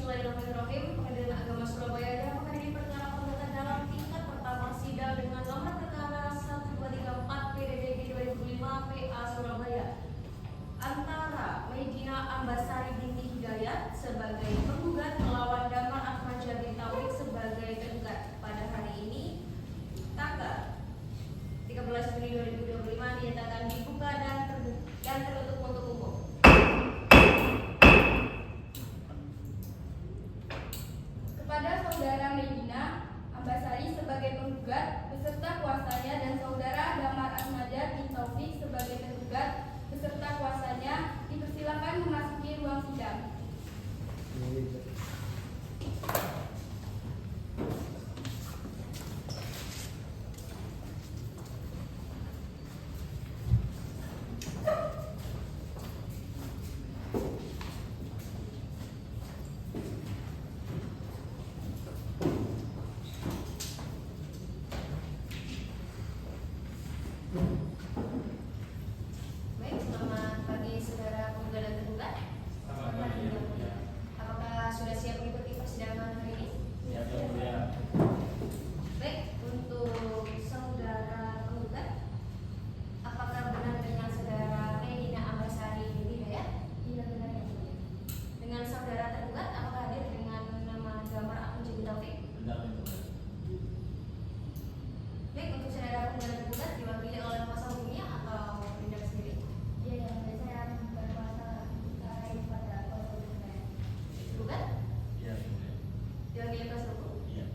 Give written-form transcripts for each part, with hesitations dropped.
Bismillahirrahmanirrahim. Pengadilan Agama Surabaya dan menghadiri perkara pemecatan dalam tingkat pertama sidang dengan nomor perkara 1234 PDDG 2005 PA Surabaya antara Medina Ambasari binti Hidayat sebagai penggugat melawan Damar Ahmadja bin Taufik sebagai tergugat pada hari ini tanggal 13 Juni 2025 dinyatakan dibuka dan tertutup untuk umum. Kepada Saudara Medina Ambasari sebagai penggugat beserta kuasanya dan Saudara Damar Ahmadja bin Taufik sebagai tergugat beserta kuasanya dipersilakan memasuki ruang sidang. Baik, selamat pagi saudara penggugat dan tergugat. Selamat pagi. Apakah sudah siap mengikuti persidangan hari ini? Ya, ya. Baik, untuk saudara penggugat, apakah benar dengan saudara Medina Ambasari binti Hidayat? Iya benar ya. Dengan saudara tergugat, apakah hadir dengan nama Damar Ahmadja bin Taufik? Benar itu. Baik, untuk saudara penggugat dan tergugat diwakili oleh kuasa hukumnya atau tindak sendiri? Iya ya, saya berkuasa terkait pada kuasa hukum saya. Tergugat Iya, ya. diwakili kuasa hukum. Iya.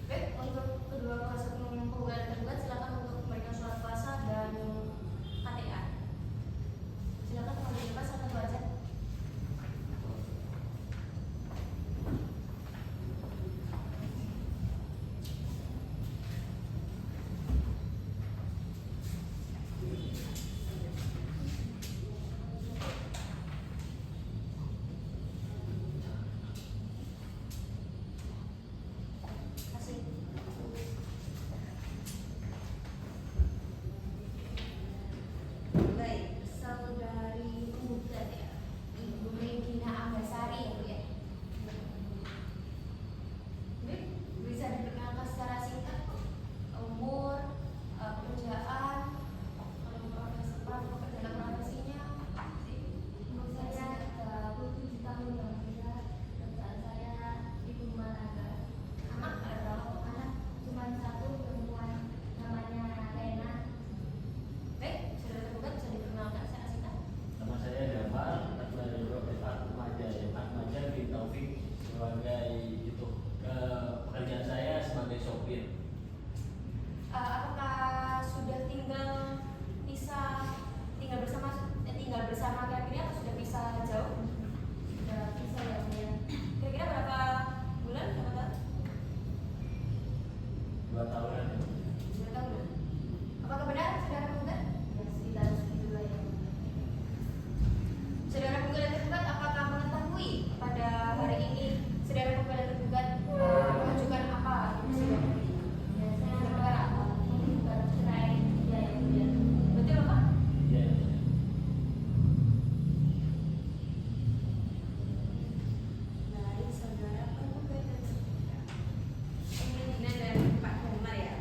Baik, untuk kedua kuasa hukum penggugat dan tergugat silakan untuk memberikan surat kuasa dan KTA. Silakan mengambil lepas atau baca. Kasih. Baik, saudari penggugat ya, Ibu Medina Ambasari ya Bu ya. Baik, bisa diperkenalkan secara singkat umur, pekerjaan, dalam profesinya. Umur saya 27 tahun yang mulia, pekerjaan saya ibu rumah tangga. Anak ada berapa? Anak cuma satu perempuan namanya Lena. Baik, saudara tergugat bisa diperkenalkan secara singkat. Nama saya Damar Ahmadja bin Taufik sebagai itu pekerjaan saya sebagai sopir. Apakah sudah tinggal bersama kira-kira atau sudah pisah jauh? Sudah bisa ya Bu ya. Kira-kira berapa bulan? Berapa tahun? 2 tahunan. 2 tahun. Apakah benar saudara penggugat? Ya sekitar segitulah ya. Saudara penggugat dan tergugat, apakah mengetahui pada hari ini saudara penggugat dan tergugat mengajukan apa di sidang hari ini? Ya saya Ada perkara apa? bukan cerai ya ya Bu ya. Betul Bapak? Iya. Baik, saudara penggugat dan tergugat. Medina dan Pak Damar ya.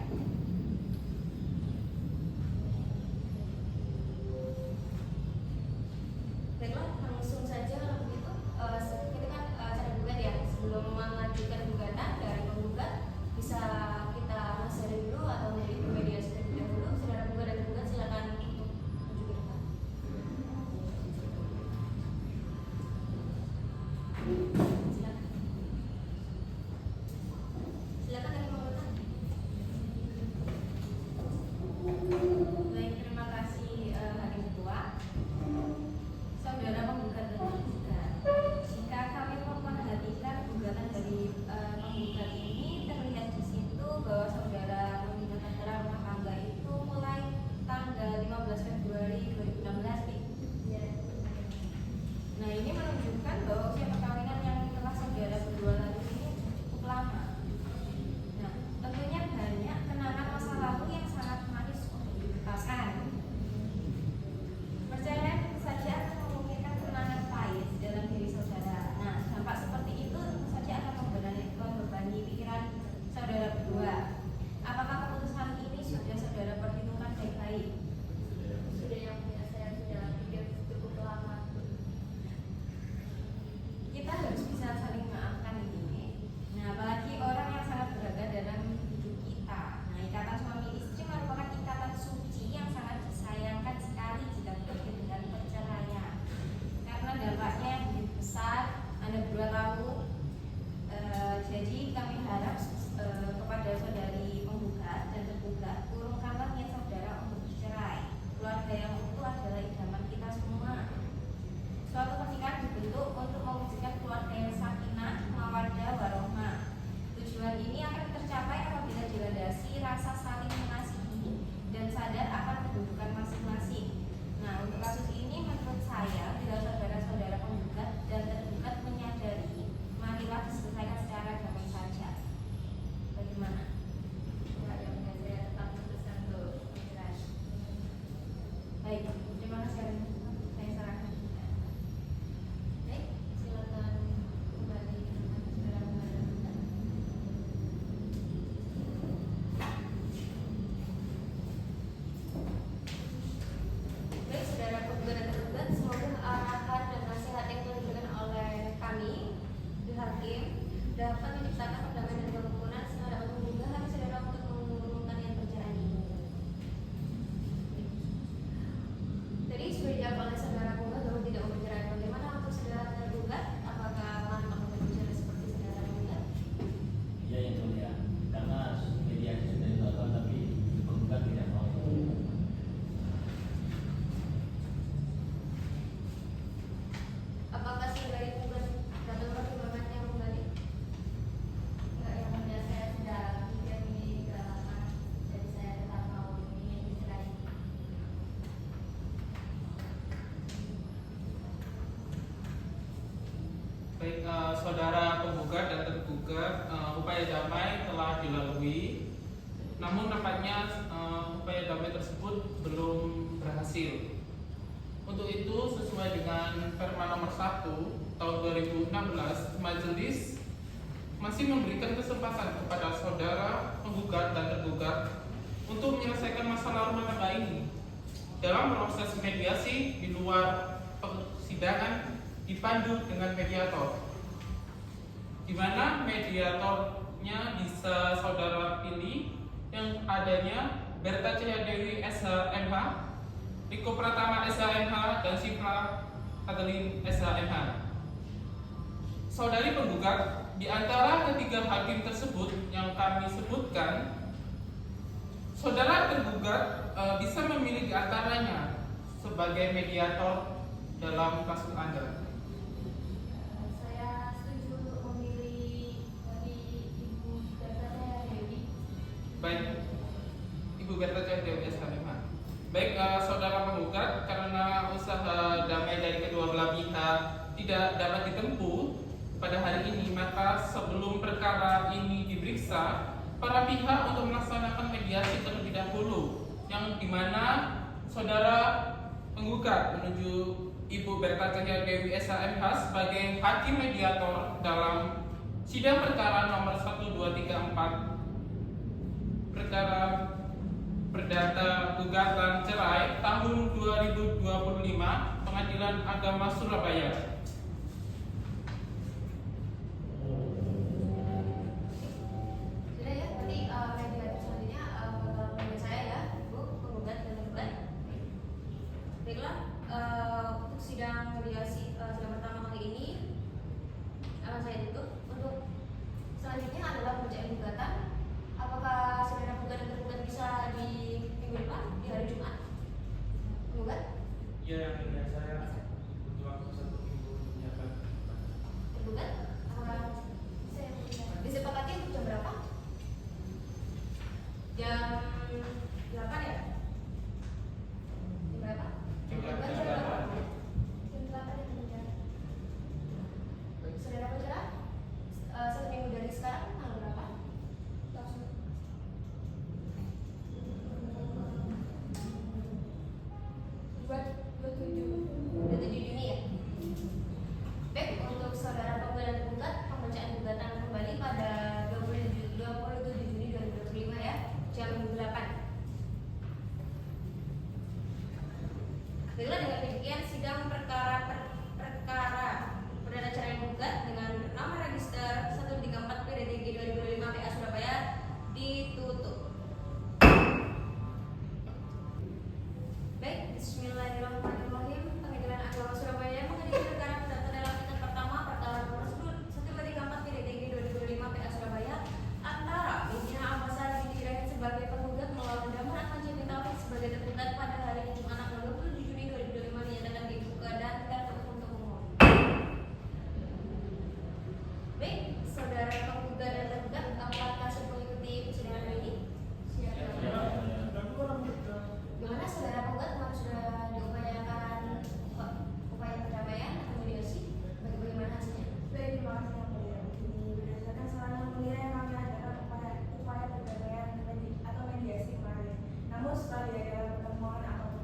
saudara penggugat dan tergugat, upaya damai telah dilalui, namun nampaknya upaya damai tersebut belum berhasil. Untuk itu, sesuai dengan Perma nomor 1 tahun 2016, majelis masih memberikan kesempatan kepada saudara penggugat dan tergugat untuk menyelesaikan masalah rumah tangga ini dalam proses mediasi di luar persidangan dipandu dengan mediator, di mana mediatornya bisa saudara pilih yang adanya Berta Cahya Dewi SH.MH, Riko Pratama SH.MH, dan Sifra Adeline SH.MH. Saudari penggugat, di antara ketiga hakim tersebut yang kami sebutkan, saudara tergugat bisa memilih di antaranya sebagai mediator dalam kasus Anda. Saya setuju untuk memilih dari Ibu Berta Cahya Dewi. Baik, Ibu Berta Cahya Dewi SH.MH. Baik, saudara penggugat, karena usaha damai dari kedua belah pihak tidak dapat ditempuh pada hari ini, maka sebelum perkara ini diperiksa, para pihak untuk melaksanakan mediasi terlebih dahulu, yang dimana saudara penggugat menuju Ibu Berta Cahya Dewi SH.MH sebagai hakim mediator dalam sidang perkara nomor 1234 perkara perdata gugatan cerai tahun 2025 Pengadilan Agama Surabaya. Sudah ya, berarti mediator selanjutnya bakal menurut saya ya, Bu, penggugat dan tergugat. Baiklah, untuk sidang mediasi sidang pertama kali ini akan saya tutup. Untuk selanjutnya adalah pembacaan gugatan. Apakah saudara penggugat dan tergugat bisa di minggu depan, di hari Jumat? Penggugat? Ya, yang mulia, saya butuh waktu 1 minggu untuk menyiapkan. Tergugat? Apakah disepakati untuk jam berapa? Jam 8 ya? Jam berapa? Jam 8. Jam 8 ya, kemudian. Saudara penjara, 1 minggu dari sekarang tanggal berapa? Langsung. Buat 27 Juni ya? Baik, untuk saudara penggugat dan tergugat, pembacaan gugatan kembali pada 27 Juni 2025 ya, jam 8. Baiklah, dengan demikian sidang perkara perdana cerai penggugat dengan nomor register 134 PDTG 2025 PA Surabaya ditutup. Baik, bismillahirrahmanirrahim. Pengadilan Agama Surabaya mengadili perkara perdata dalam tingkat pertama perkara nomor 134 PDTG 2025 PA Surabaya antara Medina Abbasari Hidayat sebagai penggugat melawan Damar Ahmad Jami Taufik sebagai tergugat pada hari Jumat tanggal 27 Juni 2025 dinyatakan dibuka dan tertutup untuk umum. Baik, saudara penggugat dan tergugat, apakah sudah mengikuti persidangan hari ini? Gimana saudara penggugat, kemarin sudah diupayakan upaya perdamaian atau mediasi? Bagaimana hasilnya? Baik, terima kasih yang mulia. Berdasarkan saran yang mulia yang kami adakan upaya perdamaian atau mediasi kemarin. Namun setelah diadakan pertemuan atau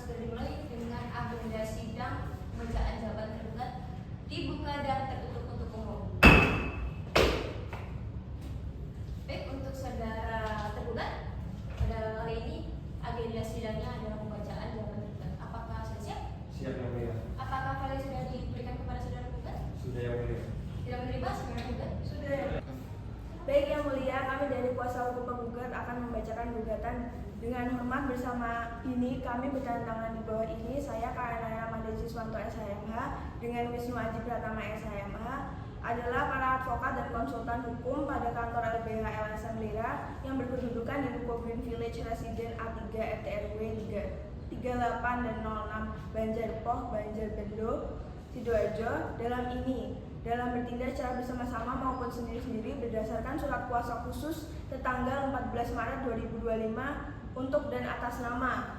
segera dimulai dengan agenda sidang pembacaan jawaban tergugat dibuka dan tertutup untuk umum. Baik, untuk saudara tergugat, pada kali ini agenda sidangnya adalah pembacaan jawaban tergugat. Apakah sudah siap? Siap yang mulia. Apakah kalian sudah diberikan kepada saudara tergugat? Sudah yang mulia. Tidak menerima saudara tergugat? Sudah. Baik yang mulia, kami dari kuasa hukum penggugat akan membacakan gugatan. Dengan hormat bersama ini kami bertantangan di bawah ini saya Karenaya Madesi Swanto SHMH dengan Wisnu Aji Pratama SHMH adalah para advokat dan konsultan hukum pada kantor LBH LSM Lira yang berkedudukan di Ruko Green Village Residen A3 RT RW 38 dan 06 Banjarpoh, Banjarbendo, Sidoarjo dalam bertindak secara bersama-sama maupun sendiri-sendiri berdasarkan surat kuasa khusus tertanggal 14 Maret 2025 untuk dan atas nama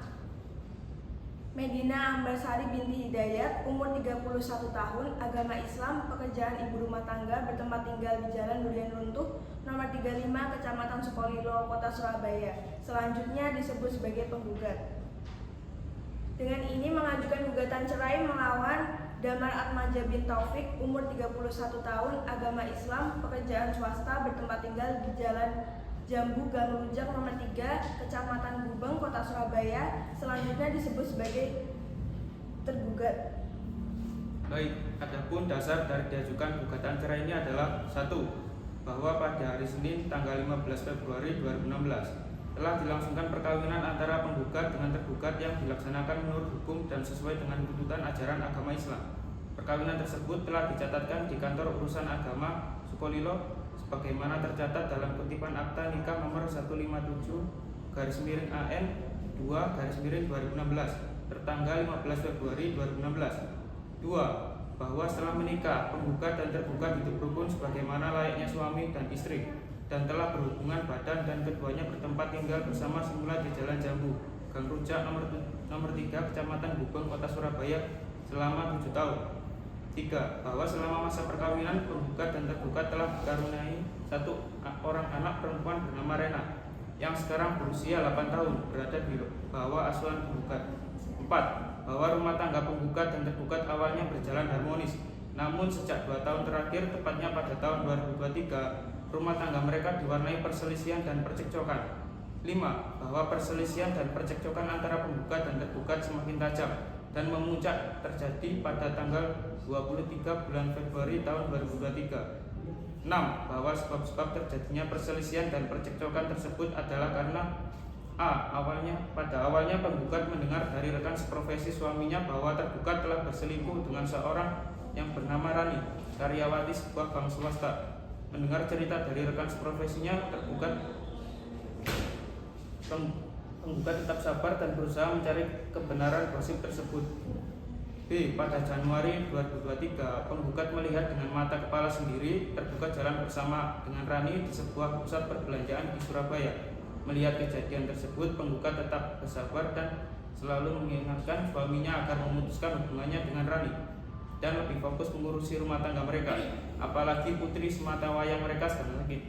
Medina Ambarsari binti Hidayat, umur 31 tahun, agama Islam, pekerjaan ibu rumah tangga, bertempat tinggal di Jalan Durian Runtuh, nomor 35, Kecamatan Sukolilo, Kota Surabaya. Selanjutnya disebut sebagai penggugat. Dengan ini mengajukan gugatan cerai melawan Damar Atmaja bin Taufik, umur 31 tahun, agama Islam, pekerjaan swasta, bertempat tinggal di Jalan Jambu Gang Rujak nomor 3, Kecamatan Gubeng, Kota Surabaya. Selanjutnya disebut sebagai tergugat. Baik, adapun dasar dari diajukan gugatan cerai ini adalah 1. Bahwa pada hari Senin tanggal 15 Februari 2016 telah dilangsungkan perkawinan antara penggugat dengan tergugat yang dilaksanakan menurut hukum dan sesuai dengan tuntutan ajaran agama Islam. Perkawinan tersebut telah dicatatkan di kantor urusan agama Sukolilo sebagaimana tercatat dalam kutipan akta nikah nomor 157/AN 2/2016 tertanggal 15 Februari 2016. 2. Bahwa setelah menikah, penggugat dan tergugat hidup rukun sebagaimana layaknya suami dan istri dan telah berhubungan badan dan keduanya bertempat tinggal bersama semula di Jalan Jambu, Gang Rujak nomor 3, Kecamatan Gubeng, Kota Surabaya selama 7 tahun. 3. Bahwa selama masa perkawinan, penggugat dan tergugat telah dikaruniai satu orang anak perempuan bernama Rena yang sekarang berusia 8 tahun berada di bawah asuhan penggugat. 4. Bahwa rumah tangga penggugat dan tergugat awalnya berjalan harmonis, namun sejak 2 tahun terakhir, tepatnya pada tahun 2023, rumah tangga mereka diwarnai perselisihan dan percekcokan. 5. Bahwa perselisihan dan percekcokan antara penggugat dan tergugat semakin tajam dan memuncak terjadi pada tanggal 23 bulan Februari tahun 2023. 6. Bahwa sebab-sebab terjadinya perselisihan dan percekcokan tersebut adalah karena pada awalnya penggugat mendengar dari rekan seprofesi suaminya bahwa tergugat telah berselingkuh dengan seorang yang bernama Rani, karyawati sebuah bank swasta. Mendengar cerita dari rekan seprofesinya, penggugat tetap sabar dan berusaha mencari kebenaran gosip tersebut. B. Pada Januari 2023, penggugat melihat dengan mata kepala sendiri tergugat jalan bersama dengan Rani di sebuah pusat perbelanjaan di Surabaya. Melihat kejadian tersebut, penggugat tetap bersabar dan selalu mengingatkan suaminya agar memutuskan hubungannya dengan Rani dan lebih fokus mengurusi rumah tangga mereka, apalagi putri sematawayang mereka sedang sakit.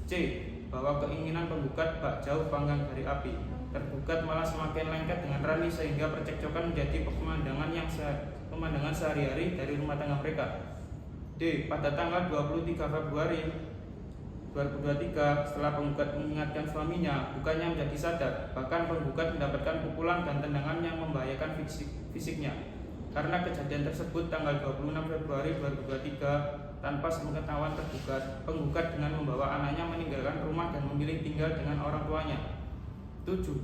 C. Bahwa keinginan penggugat bak jauh panggang dari api, tergugat malah semakin lengket dengan Rani sehingga percekcokan menjadi pemandangan sehari-hari dari rumah tangga mereka. D. Pada tanggal 23 Februari 2023, setelah penggugat mengingatkan suaminya, bukannya menjadi sadar, bahkan penggugat mendapatkan pukulan dan tendangan yang membahayakan fisiknya. Karena kejadian tersebut tanggal 26 Februari 2023, tanpa sepengetahuan tergugat, penggugat dengan membawa anaknya meninggalkan rumah dan memilih tinggal dengan orang tuanya. 7.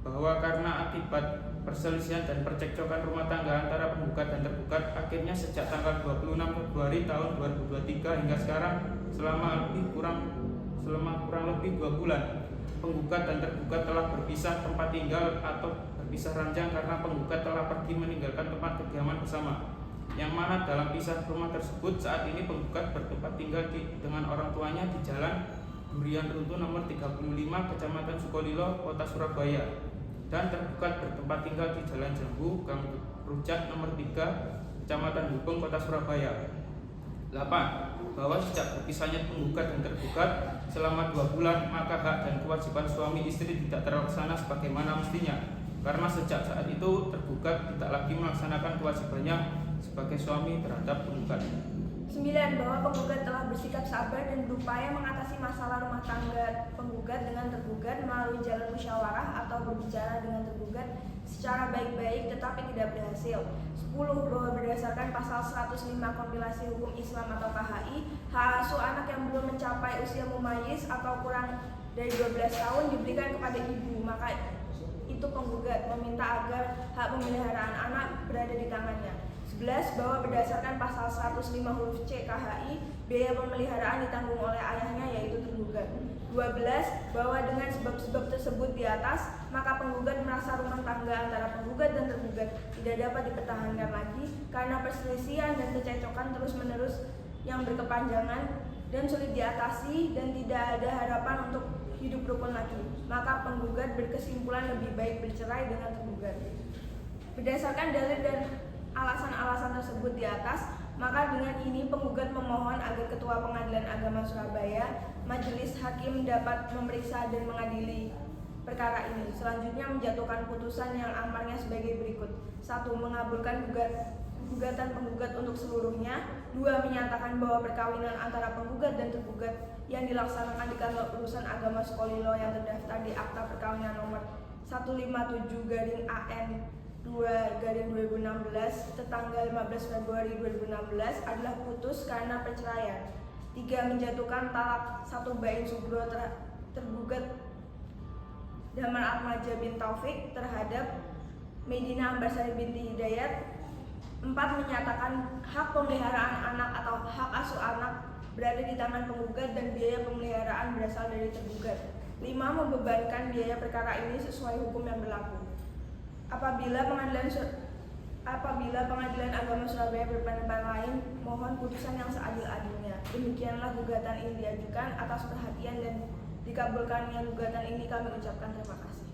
Bahwa karena akibat perselisihan dan percekcokan rumah tangga antara penggugat dan tergugat, akhirnya sejak tanggal 26 Februari tahun 2023 hingga sekarang selama kurang lebih 2 bulan, penggugat dan tergugat telah berpisah tempat tinggal atau berpisah ranjang karena penggugat telah pergi meninggalkan tempat kediaman bersama, yang mana dalam pisah rumah tersebut saat ini penggugat bertempat tinggal dengan orang tuanya di Jalan Durian Runtuh nomor 35, Kecamatan Sukolilo, Kota Surabaya, dan tergugat bertempat tinggal di Jalan Jambu, Gang Rujak nomor 3, Kecamatan Gubeng, Kota Surabaya. 8. Bahwa sejak berpisahnya penggugat dan tergugat selama 2 bulan, maka hak dan kewajiban suami istri tidak terlaksana sebagaimana mestinya. karena sejak saat itu tergugat tidak lagi melaksanakan kewajibannya sebagai suami terhadap penggugat. 9. Bahwa penggugat telah bersikap sabar dan berupaya mengatasi masalah rumah tangga penggugat dengan tergugat melalui jalan musyawarah atau berbicara dengan tergugat secara baik-baik tetapi tidak berhasil. 10. Bahwa berdasarkan pasal 105 Kompilasi Hukum Islam atau KHI, hak asuh anak yang belum mencapai usia mumayyiz atau kurang dari 12 tahun diberikan kepada ibu, maka itu penggugat meminta agar hak pemeliharaan anak berada di tangannya. 11. Bahwa berdasarkan pasal 105 huruf C KHI, biaya pemeliharaan ditanggung oleh ayahnya yaitu tergugat. 12. Bahwa dengan sebab-sebab tersebut di atas, maka penggugat merasa rumah tangga antara penggugat dan tergugat tidak dapat dipertahankan lagi karena perselisihan dan kececokan terus-menerus yang berkepanjangan dan sulit diatasi dan tidak ada harapan untuk hidup rukun lagi, maka penggugat berkesimpulan lebih baik bercerai dengan tergugat. Berdasarkan dalil dan alasan-alasan tersebut di atas, maka dengan ini penggugat memohon agar Ketua Pengadilan Agama Surabaya, Majelis Hakim dapat memeriksa dan mengadili perkara ini. Selanjutnya menjatuhkan putusan yang amarnya sebagai berikut. 1. Mengabulkan gugatan penggugat untuk seluruhnya. 2. Menyatakan bahwa perkawinan antara penggugat dan tergugat yang dilaksanakan di kantor urusan agama Sukolilo yang terdaftar di Akta Perkawinan nomor 157/AN 2/2016 tertanggal 15 Februari 2016 adalah putus karena perceraian. 3. Menjatuhkan talak 1 bain subro tergugat Damar Atmaja bin Taufik terhadap Medina Ambasari binti Hidayat. 4. Menyatakan hak pemeliharaan anak atau hak asuh anak berada di tangan penggugat dan biaya pemeliharaan berasal dari tergugat. 5. Membebankan biaya perkara ini sesuai hukum yang berlaku. Apabila Pengadilan Agama Surabaya berpendapat lain, mohon putusan yang seadil-adilnya. Demikianlah gugatan ini diajukan. Atas perhatian dan dikabulkannya gugatan ini kami ucapkan terima kasih.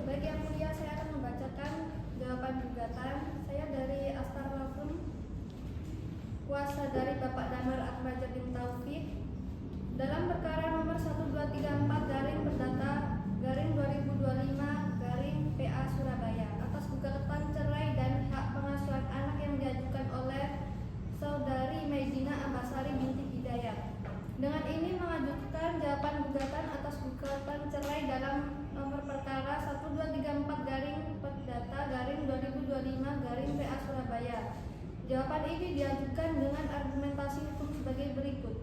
Baik yang mulia, saya akan membacakan jawaban gugatan. Saya dari Astar Lakum, kuasa dari Bapak Damar Atmaja bin Taufik. Dalam perkara nomor 1234/Perdata/2025/PA Surabaya atas gugatan cerai dan hak pengasuhan anak yang diajukan oleh Saudari Medina Ambasari binti Hidayat. Dengan ini mengajukan jawaban gugatan atas gugatan cerai dalam nomor perkara 1234/Perdata/2025/PA Surabaya. Jawaban ini diajukan dengan argumentasi hukum sebagai berikut.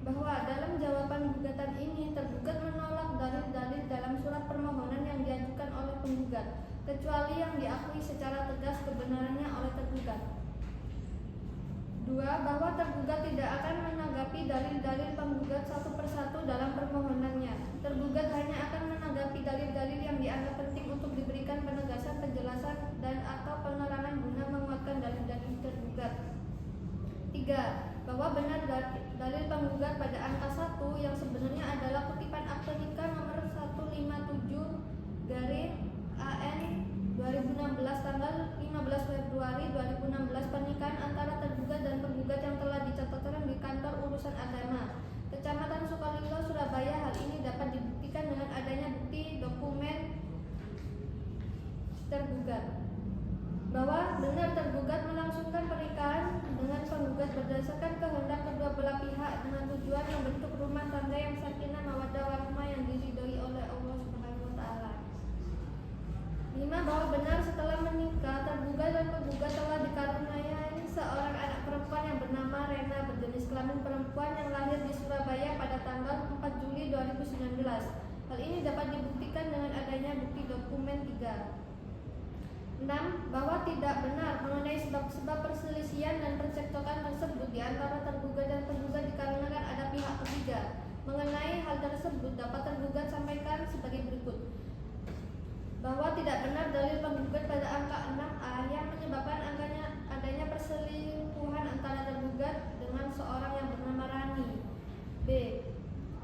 Bahwa dalam jawaban gugatan ini tergugat menolak dalil-dalil dalam surat permohonan yang diajukan oleh penggugat, kecuali yang diakui secara tegas kebenarannya oleh tergugat. 2. Bahwa tergugat tidak akan menanggapi dalil-dalil penggugat satu persatu dalam permohonannya. Tergugat hanya akan menanggapi dalil-dalil yang dianggap penting untuk diberikan penegasan, penjelasan, dan atau penerangan guna menguatkan dalil-dalil tergugat. 3. Bahwa benar dalil penggugat pada angka 1 yang sebenarnya adalah kutipan akte nikah nomor 157/AN 2016 tanggal 15 Februari 2016 pernikahan antara tergugat dan penggugat yang telah dicatatkan di kantor urusan agama Kecamatan Sukolilo, Surabaya. Hal ini dapat dibuktikan dengan adanya bukti dokumen tergugat. Bahwa benar tergugat melangsungkan pernikahan dengan penggugat berdasarkan kehendak kedua belah pihak dengan tujuan membentuk rumah tangga yang sakinah mawaddah warahmah yang diridhoi oleh Allah Subhanahu wa taala. 5. Bahwa benar setelah menikah tergugat dan penggugat telah dikaruniai seorang anak perempuan yang bernama Rena berjenis kelamin perempuan yang lahir di Surabaya pada tanggal 4 Juli 2019. Hal ini dapat dibuktikan dengan adanya bukti dokumen 3. 6. Bahwa tidak benar mengenai sebab-sebab perselisihan dan percekcokan tersebut di antara tergugat dan penggugat dikarenakan ada pihak ketiga. Mengenai hal tersebut dapat tergugat sampaikan sebagai berikut. Bahwa tidak benar dalil penggugat pada angka 6A yang menyebabkan adanya perselingkuhan antara tergugat dengan seorang yang bernama Rani. B.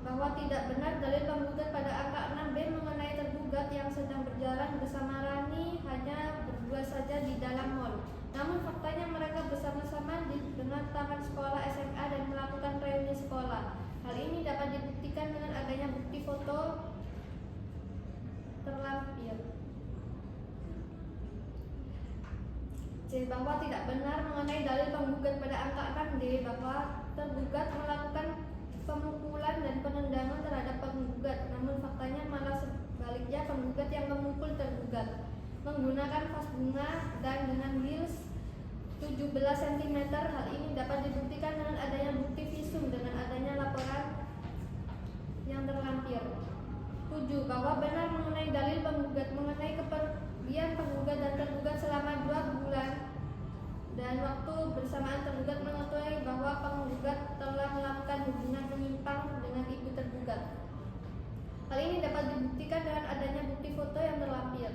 Bahwa tidak benar dalil penggugat pada angka 6B mengenai tergugat yang sedang berjalan bersama Rani hanya berdua saja di dalam mall. Namun faktanya mereka bersama-sama dengan taman sekolah SMA dan melakukan reuni sekolah. Hal ini dapat dibuktikan dengan adanya bukti foto terlampir. C. Bahwa tidak benar mengenai dalil penggugat pada angka 6D bahwa tergugat melakukan pemukulan dan penendangan terhadap penggugat, namun faktanya malah sebaliknya penggugat yang memukul tergugat menggunakan vas bunga dan dengan heels 17 cm. Hal ini dapat dibuktikan dengan adanya bukti visum dengan adanya laporan yang terlampir. 7. Bahwa benar mengenai dalil penggugat mengenai kepergian penggugat dan tergugat selama 2 bulan dan waktu bersamaan tergugat mengetahui bahwa penggugat telah melakukan hubungan menyimpang dengan ibu tergugat. Hal ini dapat dibuktikan dengan adanya bukti foto yang terlampir.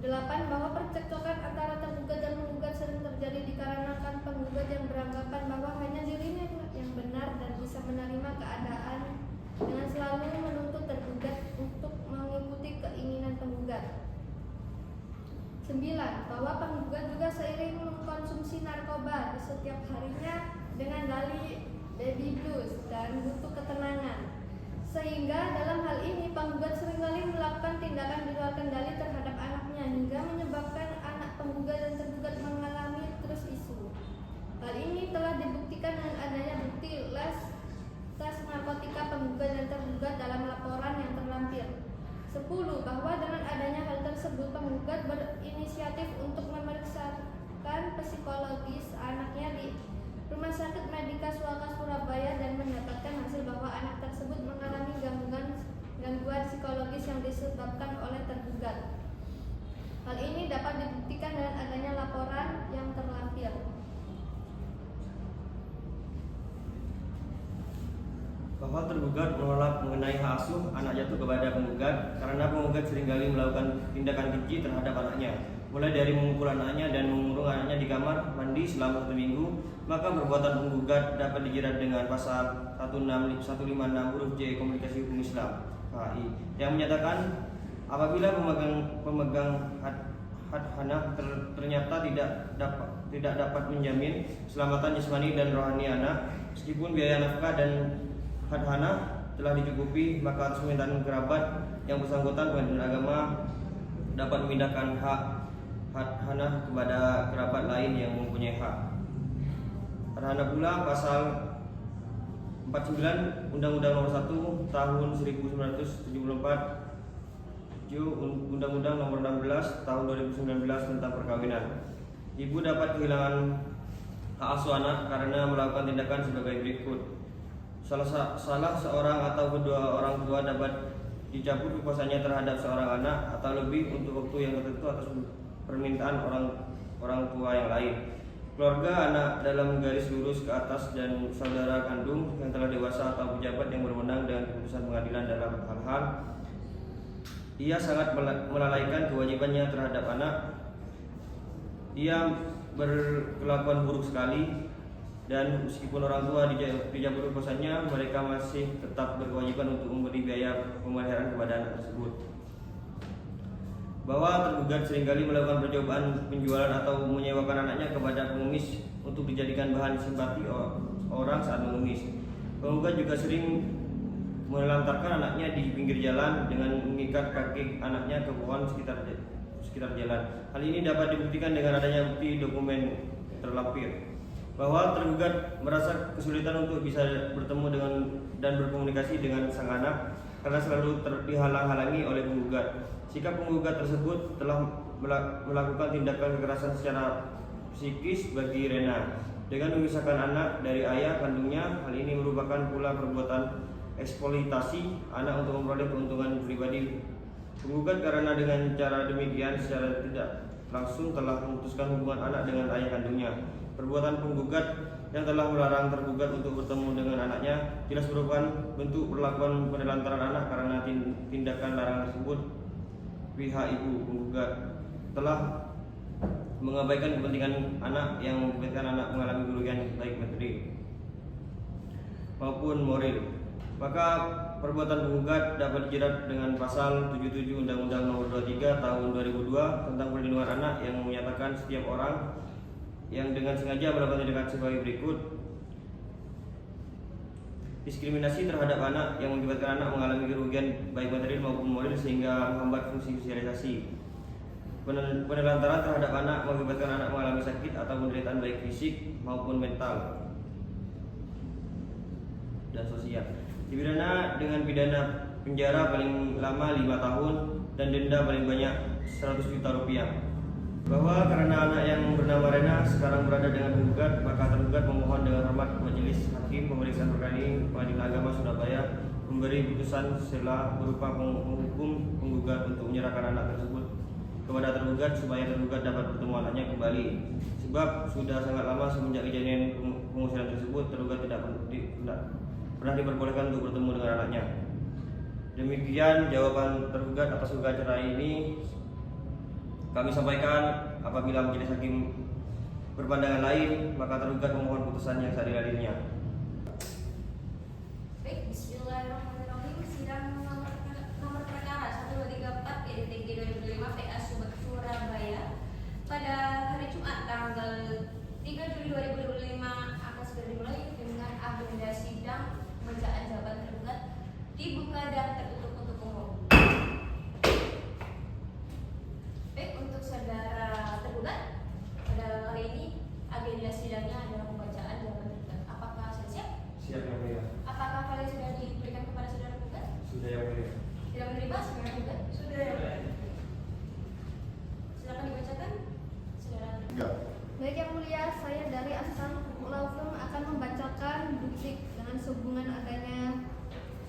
8. Bahwa percekcokan antara tergugat dan penggugat sering terjadi dikarenakan penggugat yang beranggapan bahwa hanya dirinya yang benar dan bisa menerima keadaan dengan selalu menuntut tergugat untuk mengikuti keinginan penggugat. 9. Bahwa penggugat juga seiring mengkonsumsi narkoba di setiap harinya dengan dalih baby blues dan butuh ketenangan, sehingga dalam hal ini penggugat seringkali melakukan tindakan di luar kendali terhadap anaknya hingga menyebabkan anak penggugat dan tergugat mengalami trust issue. Hal ini telah dibuktikan dengan adanya bukti tes narkotika penggugat dan tergugat dalam laporan yang terlampir. 10. Bahwa dengan adanya hal tersebut penggugat berinisiatif untuk memeriksakan psikologis anaknya di Rumah Sakit Medika Swasta Surabaya dan mendapatkan hasil bahwa anak tersebut mengalami gangguan psikologis yang disebabkan oleh tergugat. Hal ini dapat dibuktikan dengan adanya laporan yang terlampir. Bahwa tergugat menolak mengenai hak asuh anak jatuh kepada penggugat karena penggugat seringkali melakukan tindakan keji terhadap anaknya, mulai dari memukul anaknya dan mengurung anaknya di kamar mandi selama 1 minggu. Maka perbuatan penggugat dapat dijerat dengan pasal 156 huruf J Komunikasi Hukum Islam (KHI) yang menyatakan apabila pemegang hadhanah ternyata tidak dapat menjamin keselamatan jasmani dan rohani anak, meskipun biaya nafkah dan hadhanah telah dicukupi, maka atas permintaan kerabat yang bersangkutan pengadilan agama dapat memindahkan hak hadhanah kepada kerabat lain yang mempunyai hak. Hadhanah pula pasal 49 Undang-Undang Nomor 1 Tahun 1974, Undang-Undang Nomor 16 Tahun 2019 tentang perkawinan. Ibu dapat kehilangan hak asuh anak karena melakukan tindakan sebagai berikut. Salah seorang atau kedua orang tua dapat dicabut kekuasaannya terhadap seorang anak atau lebih untuk waktu yang tertentu atas permintaan orang tua yang lain. Keluarga anak dalam garis lurus ke atas dan saudara kandung yang telah dewasa atau pejabat yang berwenang dengan keputusan pengadilan dalam hal-hal ia sangat melalaikan kewajibannya terhadap anak. Ia berkelakuan buruk sekali, dan meskipun orang tua dicabut kekuasaannya, mereka masih tetap berkewajiban untuk memberi biaya pemeliharaan kepada anak tersebut. Bahwa tergugat seringkali melakukan percobaan penjualan atau menyewakan anaknya kepada pengemis untuk dijadikan bahan simpati orang saat mengemis. Penggugat juga sering melantarkan anaknya di pinggir jalan dengan mengikat kaki anaknya ke pohon sekitar jalan. Hal ini dapat dibuktikan dengan adanya bukti dokumen terlampir. Bahwa tergugat merasa kesulitan untuk bisa bertemu dengan dan berkomunikasi dengan sang anak karena selalu dihalang-halangi oleh penggugat. Sikap penggugat tersebut telah melakukan tindakan kekerasan secara psikis bagi Rena dengan memisahkan anak dari ayah kandungnya. Hal ini merupakan pula perbuatan eksploitasi anak untuk memperoleh keuntungan pribadi. Penggugat karena dengan cara demikian secara tidak langsung telah memutuskan hubungan anak dengan ayah kandungnya. Perbuatan penggugat yang telah melarang tergugat untuk bertemu dengan anaknya jelas merupakan bentuk perlakuan penelantaran anak karena tindakan larangan tersebut. Pihak ibu penggugat telah mengabaikan kepentingan anak yang mengakibatkan anak mengalami kerugian baik materi maupun moral. Maka perbuatan penggugat dapat dijerat dengan pasal 77 Undang-Undang Nomor 23 Tahun 2002 tentang perlindungan anak yang menyatakan setiap orang yang dengan sengaja melakukan tindakan sebagai berikut: diskriminasi terhadap anak yang mengakibatkan anak mengalami kerugian baik material maupun moral sehingga menghambat fungsi sosialisasi. penelantaran terhadap anak mengakibatkan anak mengalami sakit atau penderitaan baik fisik maupun mental dan sosial. Dipidana dengan pidana penjara paling lama 5 tahun dan denda paling banyak 100 juta rupiah. Bahwa karena anak yang bernama Rena sekarang berada dengan penggugat, maka tergugat memohon dengan hormat Majelis Hakim Pemeriksaan Perkara ini Pengadilan Agama Surabaya memberi putusan sela berupa menghukum penggugat untuk menyerahkan anak tersebut kepada tergugat supaya tergugat dapat bertemu anaknya kembali. Sebab sudah sangat lama semenjak kejadian pengusiran tersebut, tergugat tidak pernah diperbolehkan untuk bertemu dengan anaknya. Demikian jawaban tergugat atas gugatan cerai ini. Kami sampaikan, apabila majelis hakim berpandangan lain, maka tergugat memohon putusan yang seadil-adilnya. Baik, bismillahirrahmanirrahim. Sidang nomor perkara 1234 PDTG 2005 PA Subak Surabaya pada hari Jumat tanggal 3 Juli 2025 akan segera dimulai dengan agenda sidang pembacaan jawaban tergugat dibuka dan tertutup untuk umum. Baik, untuk saudara tergugat, pada hari ini agenda sidangnya adalah pembacaan jawaban tergugat. Apakah sudah siap? Siap yang mulia. Apakah kalian sudah diberikan kepada saudara tergugat? Sudah yang mulia. Tidak menerima saudara tergugat? Sudah ya. Silakan dibacakan, saudara tergugat. Enggak. Baik yang mulia, saya dari Ahsan Law Firm akan membacakan bukti dengan sehubungan adanya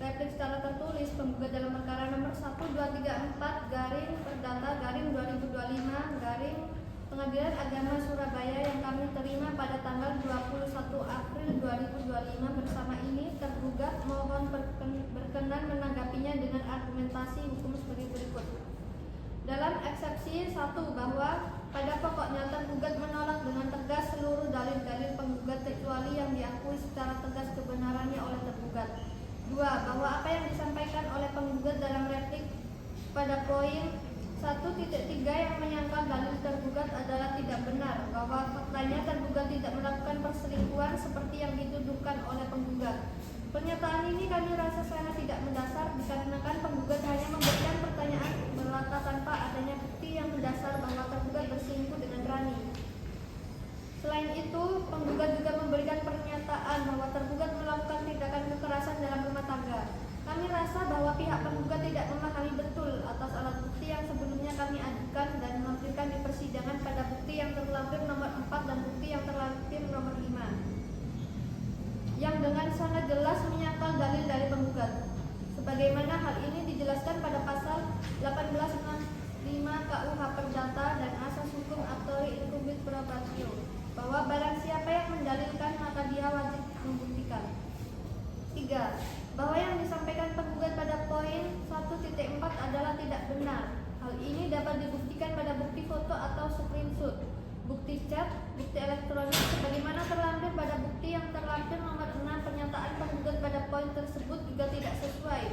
replik secara tertulis penggugat dalam perkara nomor 1234 garing perdata garing 2025 garing Pengadilan Agama Surabaya yang kami terima pada tanggal 21 April 2025 bersama ini tergugat mohon berkenan menanggapinya dengan argumentasi hukum sebagai berikut. Dalam eksepsi 1 bahwa pada pokoknya tergugat menolak dengan tegas seluruh dalil-dalil penggugat kecuali yang diakui secara tegas kebenarannya oleh tergugat. 2. Bahwa apa yang disampaikan oleh penggugat dalam replik pada poin 1.3 yang menyangkal dalil tergugat adalah tidak benar, bahwa faktanya tergugat tidak melakukan perselingkuhan seperti yang dituduhkan oleh penggugat. Pernyataan ini kami rasa sangat tidak mendasar dikarenakan penggugat hanya memberikan pertanyaan belaka tanpa adanya bukti yang mendasar bahwa tergugat berselingkuh dengan Rani. Selain itu, penggugat juga memberikan pernyataan bahwa tergugat melakukan tindakan kekerasan dalam rumah tangga. Kami rasa bahwa pihak penggugat tidak memahami betul atas alat bukti yang sebelumnya kami ajukan dan melampirkan di persidangan pada bukti yang terlampir nomor 4 dan bukti yang terlampir nomor 5. Yang dengan sangat jelas menyangkal dalil dari penggugat. Sebagaimana hal ini dijelaskan pada pasal 1865 KUH Perdata dan asas hukum aktori incumbit probatio, bahwa barang siapa yang mendalilkan maka dia wajib membuktikan. 3. Bahwa yang disampaikan penggugat pada poin 1.4 adalah tidak benar. Hal ini dapat dibuktikan pada bukti foto atau screenshot, bukti chat, bukti elektronik, sebagaimana terlampir pada bukti yang terlampir nomor 6. Pernyataan penggugat pada poin tersebut juga tidak sesuai,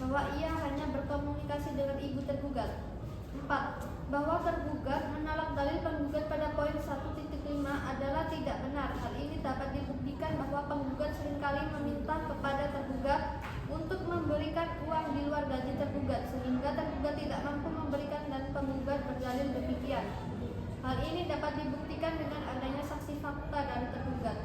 bahwa ia hanya berkomunikasi dengan ibu tergugat. 4. Bahwa tergugat menolak dalil penggugat pada poin 1.5 adalah tidak benar. Hal ini dapat dibuktikan bahwa penggugat seringkali meminta kepada tergugat untuk memberikan uang di luar gaji tergugat, sehingga tergugat tidak mampu memberikan dan penggugat berdalil demikian. Hal ini dapat dibuktikan dengan adanya saksi fakta dari tergugat.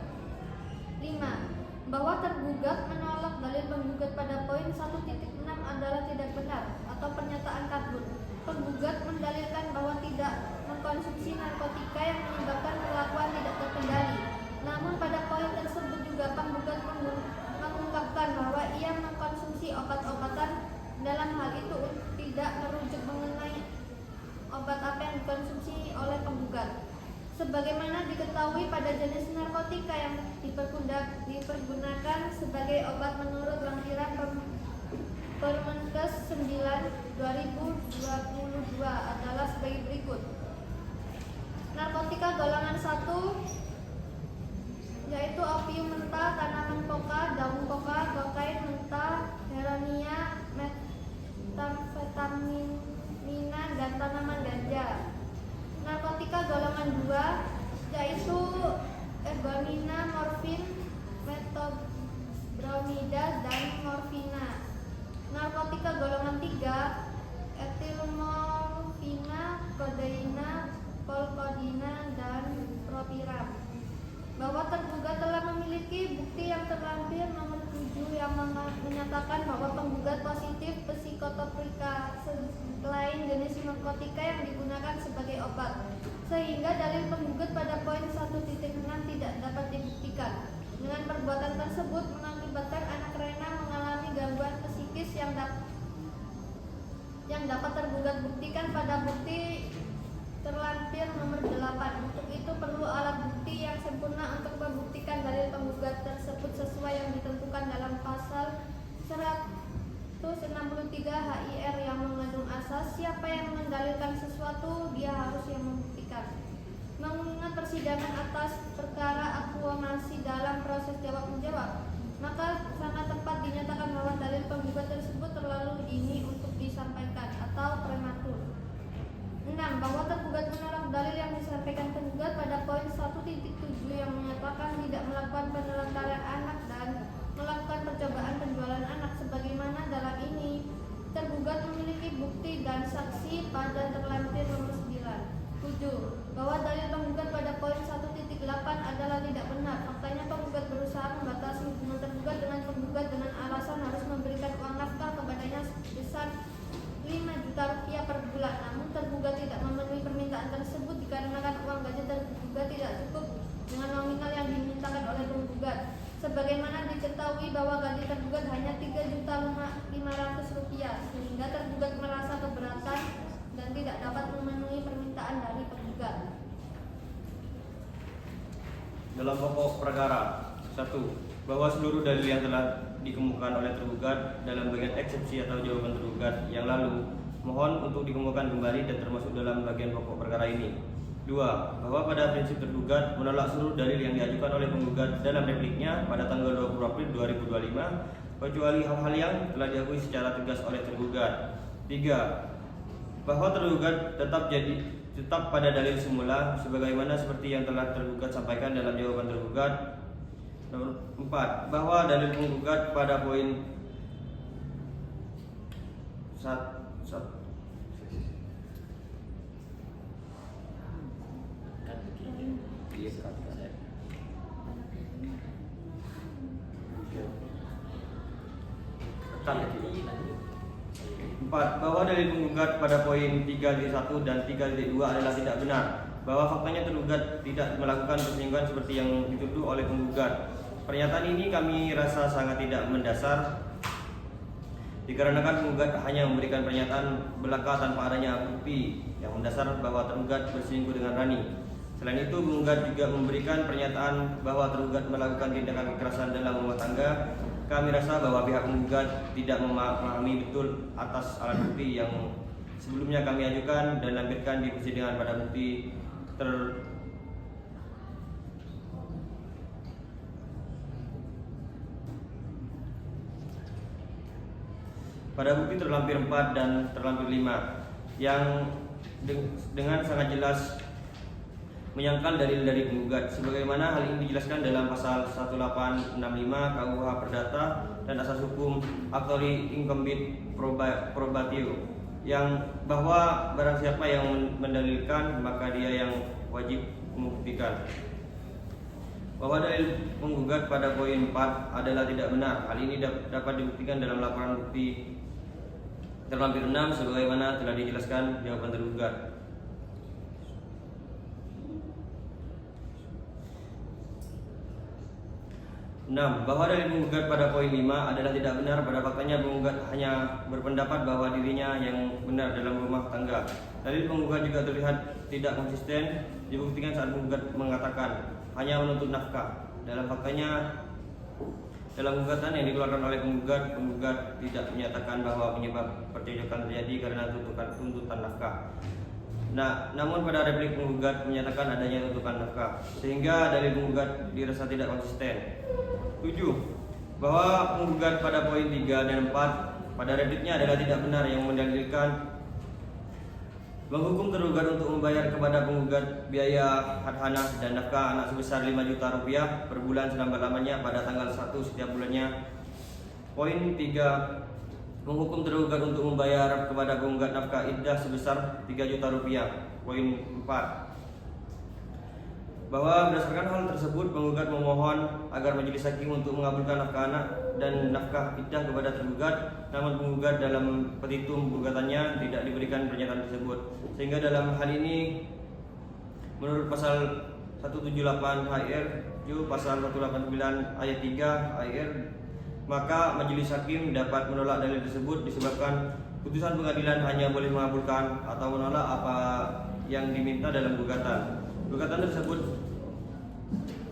5. Bahwa tergugat menolak dalil penggugat pada poin 1.6 adalah tidak benar atau pernyataan kabur. Penggugat mendalilkan bahwa tidak mengkonsumsi narkotika yang menyebabkan perlakuan tidak terkendali. Namun pada poin tersebut juga penggugat mengungkapkan bahwa ia mengkonsumsi obat-obatan, dalam hal itu tidak merujuk mengenai obat apa yang dikonsumsi oleh penggugat. Sebagaimana diketahui pada jenis narkotika yang dipergunakan sebagai obat menurut lampiran Permenkes 9/2022 adalah sebagai berikut. Narkotika golongan 1 yaitu opium mentah, tanaman koka, daun koka, kokain mentah, heronia, metamfetamina, dan tanaman ganja. Narkotika golongan 2 yaitu ergonina, morfin, metobromida, dan morfina. Narkotika golongan 3 etilmorfina, kodeina, narkotika yang digunakan sebagai obat, sehingga dalil penggugat pada poin 1.6 tidak dapat dibuktikan. Dengan perbuatan tersebut mengakibatkan anak Rena mengalami gangguan psikis yang dapat tergugat buktikan pada bukti terlampir nomor 8. Untuk itu perlu alat bukti yang sempurna untuk membuktikan dalil penggugat tersebut sesuai yang ditentukan dalam pasal 163 HIR yang mengandung asas siapa yang mendalilkan sesuatu dia harus yang membuktikan. Mengingat persidangan atas perkara akuamasi dalam proses jawab-menjawab, maka sangat tepat dinyatakan bahwa dalil penggugat tersebut terlalu dini untuk disampaikan atau prematur. 6. Bahwa tergugat menolak dalil yang disampaikan penggugat pada poin 1.7 yang menyatakan tidak melakukan penelantaran anak dan melakukan percobaan penjualan anak sebagaimana dalam ini. Tergugat memiliki bukti dan saksi pada terlampir nomor 9. 7. Bahwa dalil penggugat pada poin 1.8 adalah tidak benar. Faktanya penggugat berusaha membatasi hubungan tergugat dengan penggugat dengan alasan harus memberikan uang nafkah kepadanya sebesar 5 juta rupiah per bulan. Namun tergugat tidak memenuhi permintaan tersebut dikarenakan uang gaji tergugat tidak cukup dengan nominal yang dimintakan oleh penggugat. Sebagaimana diketahui bahwa gaji tergugat hanya 3.500.000 rupiah, sehingga tergugat merasa keberatan dan tidak dapat memenuhi permintaan dari penggugat. Dalam pokok perkara 1. Bahwa seluruh dalil yang telah dikemukakan oleh tergugat dalam bagian eksepsi atau jawaban tergugat yang lalu mohon untuk dikemukakan kembali dan termasuk dalam bagian pokok perkara ini. 2. Bahwa pada prinsip tergugat menolak seluruh dalil yang diajukan oleh penggugat dalam repliknya pada tanggal 20 April 2025 kecuali hal-hal yang telah diakui secara tegas oleh tergugat. 3. Bahwa tergugat tetap pada dalil semula sebagaimana seperti yang telah tergugat sampaikan dalam jawaban tergugat. Nomor 4. Bahwa dalil penggugat pada poin 4. Bahwa dalil penggugat pada poin 3.1 dan 3.2 adalah tidak benar. Bahwa faktanya tergugat tidak melakukan perselingkuhan seperti yang dituduh oleh penggugat. Pernyataan ini kami rasa sangat tidak mendasar dikarenakan penggugat hanya memberikan pernyataan belaka tanpa adanya bukti yang mendasar bahwa tergugat berselingkuh dengan Rani. Selain itu, penggugat juga memberikan pernyataan bahwa tergugat melakukan tindakan kekerasan dalam rumah tangga. Kami rasa bahwa pihak penggugat tidak memahami betul atas alat bukti yang sebelumnya kami ajukan dan lampirkan di persidangan pada bukti terlampir 4 dan terlampir 5 yang dengan sangat jelas menyangkal dalil dari penggugat sebagaimana hal ini dijelaskan dalam pasal 1865 KUH Perdata dan asas hukum actually incumbent probatio yang bahwa barang siapa yang mendalilkan maka dia yang wajib membuktikan. Bahwa dalil penggugat pada poin 4 adalah tidak benar. Hal ini dapat dibuktikan dalam laporan bukti terlampir 6 sebagaimana telah dijelaskan jawaban tergugat. 6. Bahwa dalil penggugat pada poin 5 adalah tidak benar. Pada faktanya penggugat hanya berpendapat bahwa dirinya yang benar dalam rumah tangga. Dalil penggugat juga terlihat tidak konsisten dibuktikan saat penggugat mengatakan hanya menuntut nafkah. Dalam faktanya dalam gugatan yang dikeluarkan oleh penggugat tidak menyatakan bahwa penyebab percocokan terjadi karena tuntutan nafkah. Namun pada replik penggugat menyatakan adanya tuntutan nafkah, sehingga dalil penggugat dirasa tidak konsisten. 7. Bahwa penggugat pada poin 3 dan 4 pada repliknya adalah tidak benar yang mendalilkan menghukum tergugat untuk membayar kepada penggugat biaya hadhanah dan nafkah anak sebesar 5 juta rupiah per bulan selambat-lamanya pada tanggal 1 setiap bulannya. Poin 3. Menghukum tergugat untuk membayar kepada penggugat nafkah iddah sebesar 3 juta rupiah. Poin 4. bahwa berdasarkan hal tersebut penggugat memohon agar majelis hakim untuk mengabulkan nafkah anak dan nafkah iddah kepada tergugat, namun penggugat dalam petitum gugatannya tidak diberikan pernyataan tersebut. Sehingga dalam hal ini menurut pasal 178 HIR pasal 189 ayat 3 HIR, maka majelis hakim dapat menolak dalil tersebut disebabkan putusan pengadilan hanya boleh mengabulkan atau menolak apa yang diminta dalam gugatan. Gugatan tersebut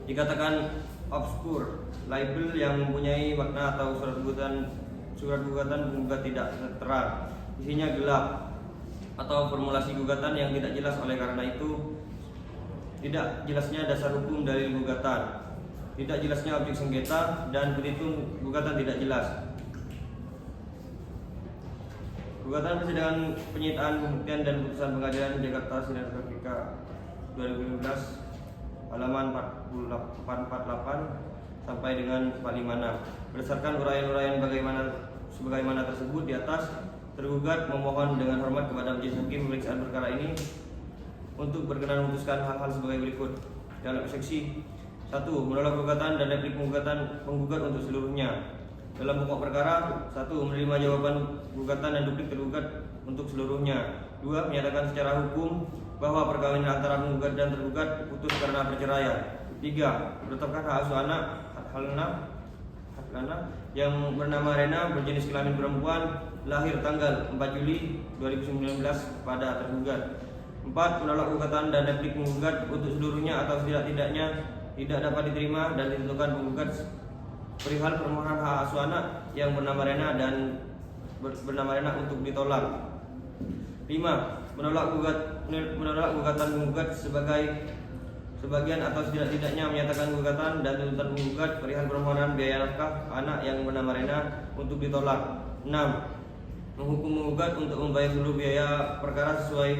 dikatakan obskur, label yang mempunyai makna atau surat gugatan penggugat tidak terang, isinya gelap, atau formulasi gugatan yang tidak jelas. Oleh karena itu, tidak jelasnya dasar hukum dalil gugatan, tidak jelasnya objek sengketa, dan petitum gugatan tidak jelas. Gugatan persidangan penyitaan pembuktian dan putusan pengadilan Jakarta Sidang KPK 2015 halaman 448 sampai dengan 456. Berdasarkan uraian-uraian sebagaimana tersebut di atas, tergugat memohon dengan hormat kepada majelis hakim pemeriksaan perkara ini untuk berkenan memutuskan hal-hal sebagai berikut. Dalam seksi 1, menolak gugatan dan replik penggugat untuk seluruhnya. Dalam pokok perkara, 1, menerima jawaban gugatan dan duplik tergugat untuk seluruhnya. 2, menyatakan secara hukum bahwa perkawinan antara penggugat dan tergugat putus karena perceraian. 3, menetapkan hak asuh anak yang bernama Rena berjenis kelamin perempuan, lahir tanggal 4 Juli 2019 pada tergugat. 4, menolak gugatan dan replik penggugat untuk seluruhnya atau setidak-tidaknya tidak dapat diterima dan ditentukan penggugat perihal permohonan hak asuh anak yang bernama Rena dan bernama Rena untuk ditolak. 5, menolak gugatan penggugat sebagian atau setidak-tidaknya menyatakan gugatan dan tuntutan penggugat perihal permohonan biaya nafkah anak yang bernama Rena untuk ditolak. 6, menghukum penggugat untuk membayar seluruh biaya perkara sesuai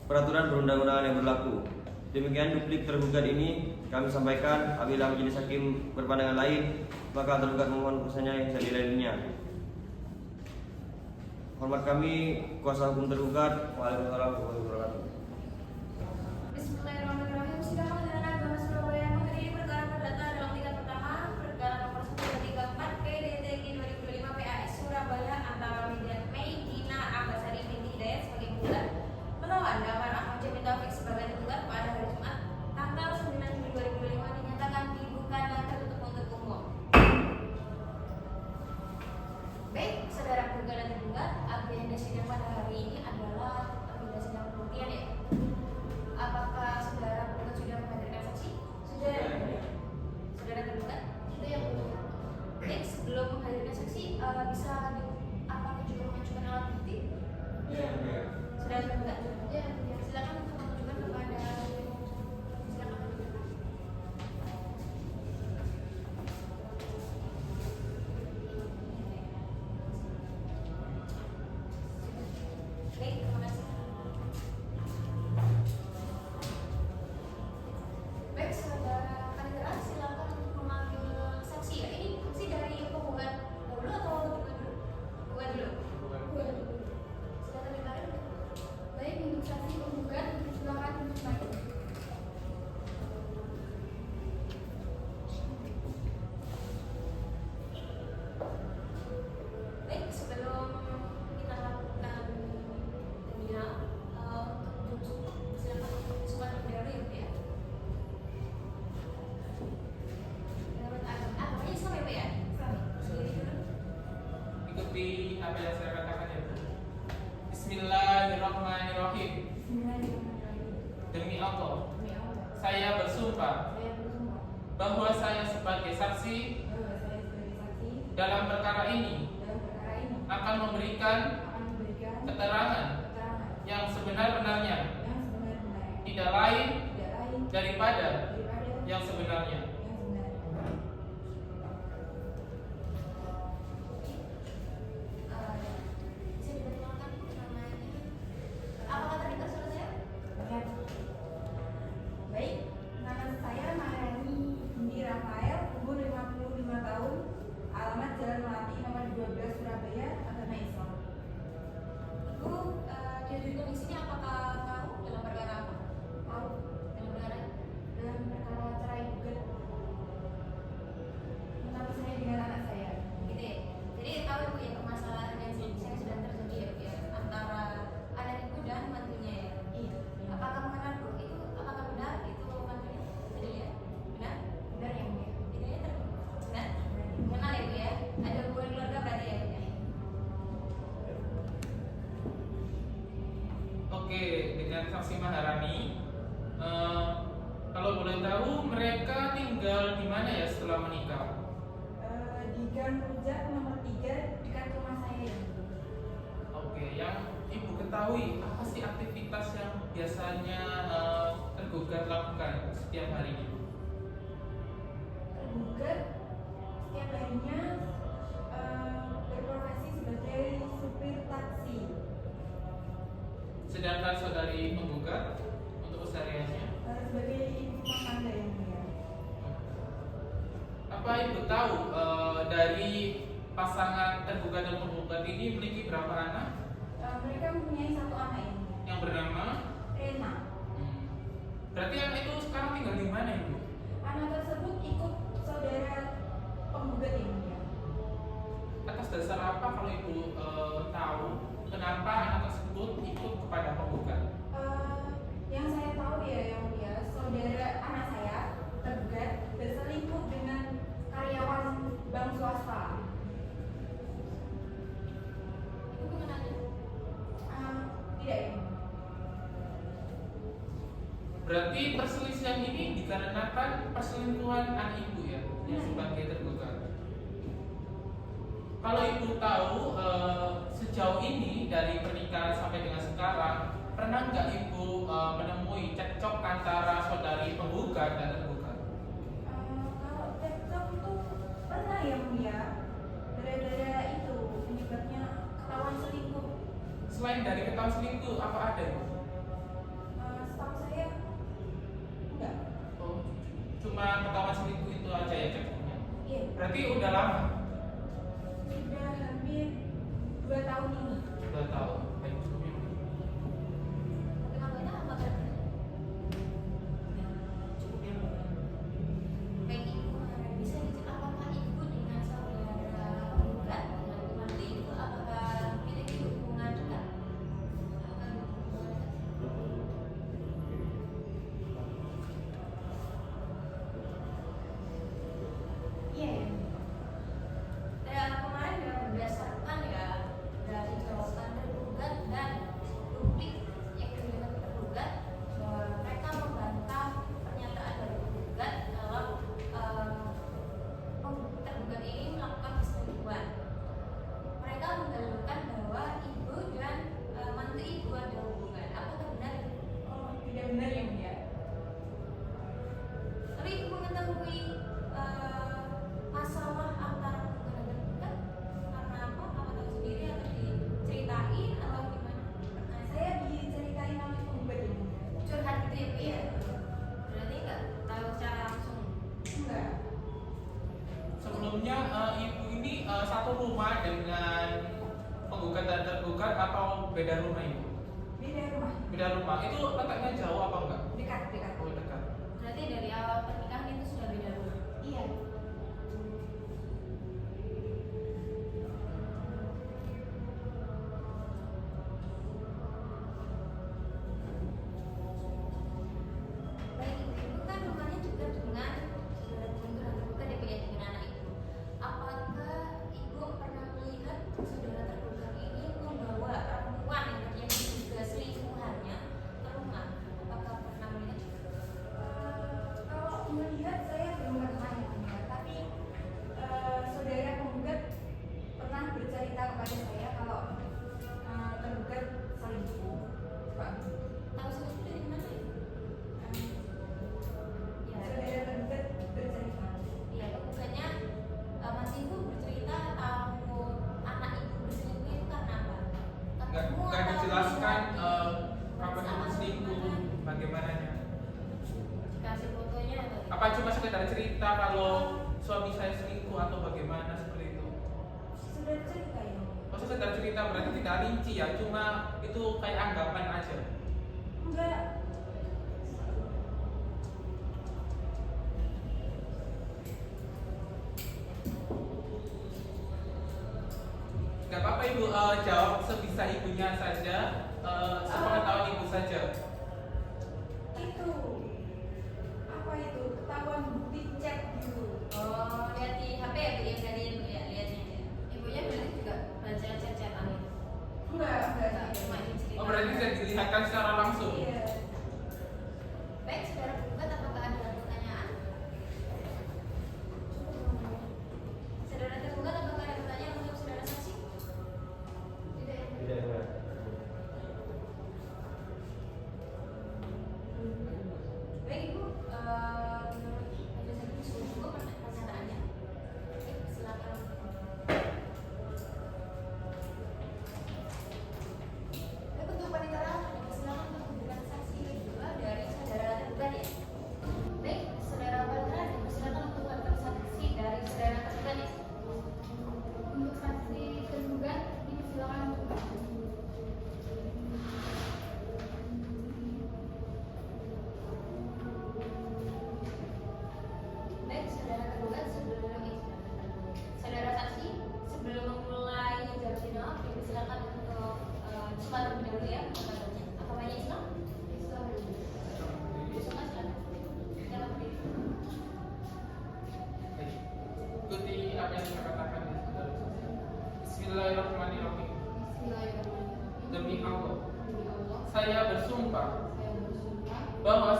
peraturan perundang-undangan yang berlaku. Demikian duplik tergugat ini kami sampaikan. Apabila majelis hakim berpandangan lain, maka tergugat memohon putusannya yang seadil-adilnya. Hormat kami, kuasa hukum tergugat. Waalaikumsalam warahmatullahi wabarakatuh. Bismillahirrahmanirrahim. Sidang Pengadilan Agama Surabaya menghadiri perkara perdata dalam tingkat pertama perkara nomor 134 PDTG 2025 PAS Surabaya antara Medina Ambasari binti Hidayat sebagai penggugat melawan Damar Ahmad Jamin Taufik sebagai tergugat pada hari Jumat tanggal 9 Juli 2025 dinyatakan dibuka dan tertutup untuk umum. Baik, saudara penggugat dan tergugat, agenda sidang pada hari ini adalah agenda sidang pembuktian ya. Apakah saudara penggugat sudah menghadirkan saksi? Sudah. Saudara tergugat? Itu yang belum. Baik, sebelum menghadirkan saksi, apakah juga mengajukan alat bukti? Iya. Saudara tergugat? Ya, Silakan untuk mengajukan kepada. Silakan. Baik, terima kasih. Baik, saudara Kandera, silakan untuk memanggil saksi ya. Ini saksi dari penggugat dulu atau penggugat dulu? Silakan dipanggil. Baik, untuk saksi penggugat, silakan untuk maju. Baik, sebelum kita lakukan terminal, silakan sempat berdiri ya. Menurut agamanya Islam ya Pak ya? Sendiri dulu. Ikuti apa yang saya katakan ya. Bismillahirrahmanirrahim. Demi Allah, saya bersumpah bahwa saya sebagai saksi dalam perkara ini akan memberikan keterangan yang sebenar-benarnya, tidak lain daripada yang sebenarnya. Bisa diperkenalkan namanya? Apakah terdengar suara saya? Baik, nama saya Maharani Binti Rafael, umur 55 tahun, alamat Jalan Melati nomor 12 Surabaya, agama Islam. Ibu, diajukan di sini apakah tahu dalam perkara apa? Tahu Dalam perkara dalam dengan saksi Maharani. Kalau boleh tahu mereka tinggal di mana ya setelah menikah? Di Gang Rujak nomor 3 dekat rumah saya. Oke, yang ibu ketahui apa sih aktivitas yang biasanya tergugat lakukan setiap harinya? Tergugat setiap harinya berprofesi sebagai supir taksi. Sedangkan saudari penggugat untuk kesehariannya? Sebagai ibu rumah tangga yang mulia. Apa ibu tahu dari pasangan tergugat dan penggugat ini memiliki berapa anak? Mereka mempunyai 1 anak yang mulia. Yang bernama? Rena. Berarti anak itu sekarang tinggal di mana ibu? Anak tersebut ikut saudara penggugat yang mulia. Atas dasar apa kalau ibu tahu kenapa anak tersebut ikut kepada penggugat? Yang saya tahu ya yang mulia, saudara anak saya tergugat berselingkuh dengan karyawan bank swasta. Ibu mengenalnya? Tidak ya. Berarti perselisihan ini dikarenakan perselingkuhan anak ibu ya, yang sebagai tergugat. Kalau ibu tahu sejauh ini dari pernikahan sampai dengan sekarang, pernah nggak ibu menemui cekcok antara saudari penggugat dan tergugat? Kalau cekcok itu pernah ya mulia. Gara-gara itu penyebabnya ketahuan selingkuh. Selain dari ketahuan selingkuh, apa ada ibu? Setahu saya enggak. Oh, cuma ketahuan selingkuh itu aja ya cekcoknya. Iya. Berarti udah lama? Sudah hampir 2 tahun ini. 2 tahun. Baik, cukup ya. Tetangganya apa kan? Cukup ya. Baik ibu, bisa izin apakah ibu dengan saudara penggugat dengan mantu ibu apakah memiliki hubungan dekat? Apakah hubungan dekat? Iya ya. Kemarin ya berdasarkan ya dari jawaban tergugat dan publik yang diberikan tergugat bahwa mereka membantah pernyataan dari tergugat kalau tergugat ini melakukan perselingkuhan. Mereka mendalilkan bahwa ibu dan mantu ibu ada hubungan. Apakah benar? Oh, tidak benar ya mulia. Tapi ibu mengetahui masalah antara hubungan dan tergugat karena apa? Apa tahu sendiri atau diceritain atau gimana? Saya diceritain oleh penggugat ya mulia. Curhat gitu ya Bu ya? Berarti nggak tahu secara langsung. Enggak. Sebelumnya ibu ini satu rumah dengan penggugat dan tergugat atau beda rumah ibu? Beda rumah. Beda rumah. Itu letaknya jauh apa enggak? Dekat. Oh, dekat. Berarti dari awal pernikahan itu sudah beda rumah. Iya. Baik ibu kan rumahnya juga dengan saudara penggugat dan tergugat yang beda dengan anak ibu. Apakah ibu pernah melihat saudara tergugat ini membawa perempuan yang juga selingkuhannya ke rumah? Apakah pernah melihat? Kalau melihat saya belum pernah ya mulia. Tapi saudara penggugat pernah bercerita kepada saya kalau tergugat selingkuh. Pak. Tahu selingkuh dari mana ibu? Ya, Saudara tergugat bercerita. iya penggugatnya Mas Ibu bercerita tahu anak ibu berselingkuh itu karena apa? Ketemu Enggak atau dijelaskan melihat di kapan WhatsApp ibu atau selingkuh, gimana? bagaimananya? Dikasih fotonya atau Apa cuma sekedar cerita kalau suami saya selingkuh atau bagaimana seperti itu? Sudah cerita ya. Oh, sekedar cerita berarti tidak rinci ya, cuma itu kayak anggapan aja. Enggak. Gak apa-apa ibu jawab sebisa ibunya saja, sepengetahuan ibu saja. Itu apa itu ketahuan bukti chat gitu. oh lihat di HP ya Bu ya tadi ibu ya lihatnya ya. Ibunya berarti juga baca chat-chatan itu. Enggak Enggak, cuma ini cerita. Oh berarti bisa dilihatkan secara langsung. Iya.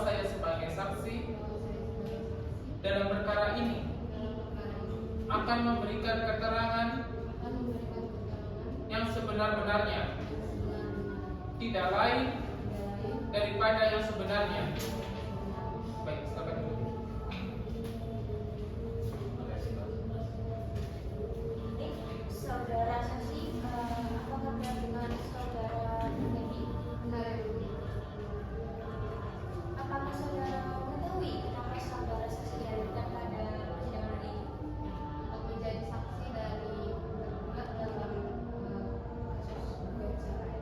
saya sebagai saksi dalam perkara ini akan memberikan keterangan yang sebenar-benarnya, tidak lain daripada yang sebenarnya. Baik, silakan. Saudara saksi, apa kabar dengan saudara Peggy? Apakah saudara mengetahui kenapa saudara saksi dihadirkan pada persidangan hari ini? Untuk menjadi saksi dari tergugat dalam kasus dugaan cerai.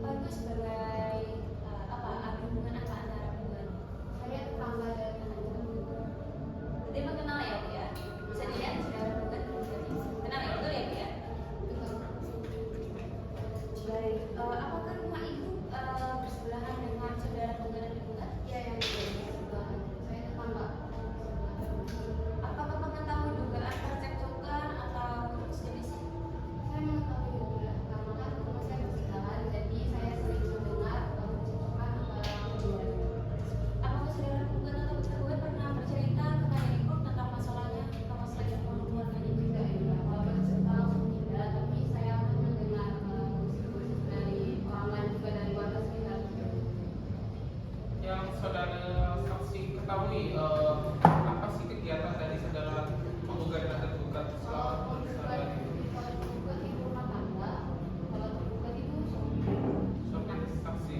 Apa itu sebagai apa? Ada hubungan apa antara keduanya? Saya tetangga dari Berarti mengenal ya Bu ya? Bisa dilihat saudara bukan kenal ya, betul ya Bu ya? Baik, apakah rumah itu bersebelahan dengan saudara penggugat dan penggugat? ya yang di sebelah. Saya tetangga. Apakah mengetahui dugaan percekcokan atau sejenisnya? Saya mengetahui juga karena kan rumah saya bersebelahan, jadi saya sering mendengar percekcokan antara keduanya. Apakah saudara penggugat atau tergugat pernah bercerita kepada ibu tentang masalahnya atau masalah yang keluarganya? Tidak ya, kalau bercerita langsung tidak, tapi saya pun mendengar dari orang lain juga dari warga sekitar. Yang saudara saksi ketahui, apa sih kegiatan dari saudara penggugat dan tergugat Kalau selama tergugat itu rumah tangga, kalau tergugat itu suami. sebagai saksi?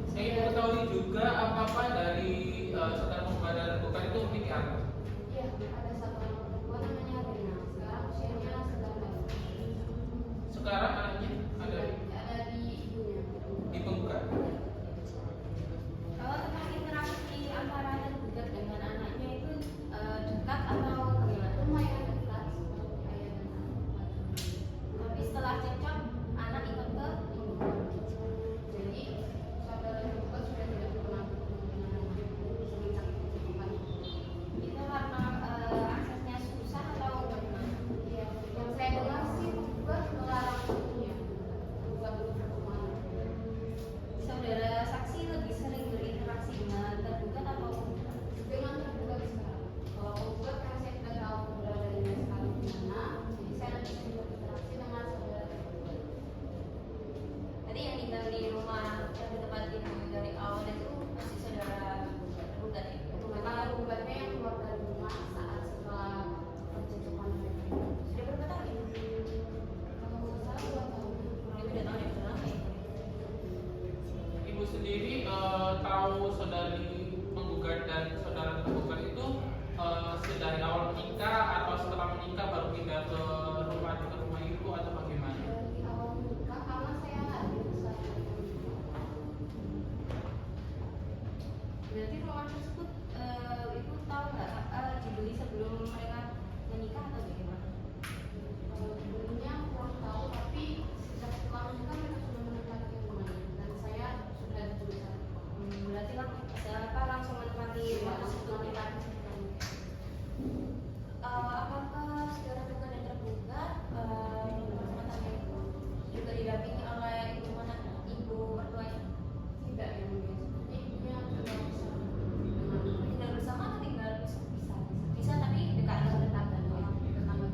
Saya ingin mengetahui juga apakah dari saudara penggugat dan tergugat itu memiliki anak. Iya, ada satu anak perempuan namanya Rena. Sekarang usianya sedang baru. Sekarang anaknya ada Ada di ibunya. di penggugat. Kalau tentang interaksi antara tergugat dengan anaknya itu dekat atau bagaimana? Lumayan dekat seperti ayah dan anak. Tapi setelah cekcok, anak ikut ke ibu. Jadi saudara tergugat sudah tidak pernah bertemu dengan anaknya. Sering sakit kehidupan. Itu karena aksesnya susah atau bagaimana? Iya, yang saya dengar sih tergugat melarang ibunya. Tergugat belum bertemu anak. Saudara saksi lebih sering berinteraksi dengan tergugat atau Dengan tergugat sekarang. Kalau tergugat kan saya tidak tahu keberadaannya sekarang di mana. Jadi saya lebih sering berinteraksi dengan saudara tergugat. tadi yang tinggal di rumah yang ditempatin dari awal itu masih saudara tergugat ya? Memang tergugatnya yang keluar dari rumah saat setelah percekcokan mereka. Sudah berapa tahun ya? Kalau nggak salah 2 tahun. Kurang lebih 2 tahun ya, sudah lama ya? Ibu sendiri tahu saudari penggugat dan saudara tergugat itu dari awal menikah atau setelah menikah baru pindah ke rumah ibu atau bagaimana? Dari awal menikah karena saya hadir saat mereka menikah. Berarti rumah tersebut ibu tahu nggak dibeli sebelum mereka menikah atau bagaimana? Kalau dulunya kurang tahu, tapi sejak setelah menikah mereka sudah menempati rumahnya dan saya sudah ditulis. Berarti langsung menempati rumah tersebut ya? Apakah saudara penggugat dan tergugat rumah tangga itu juga didampingi oleh ibu mertuanya? Tidak yang biasa. Ibunya tinggal bersama dengan Tinggal bersama atau tinggal bisa? Bisa tapi dekat dengan tetangga doang. tetangga.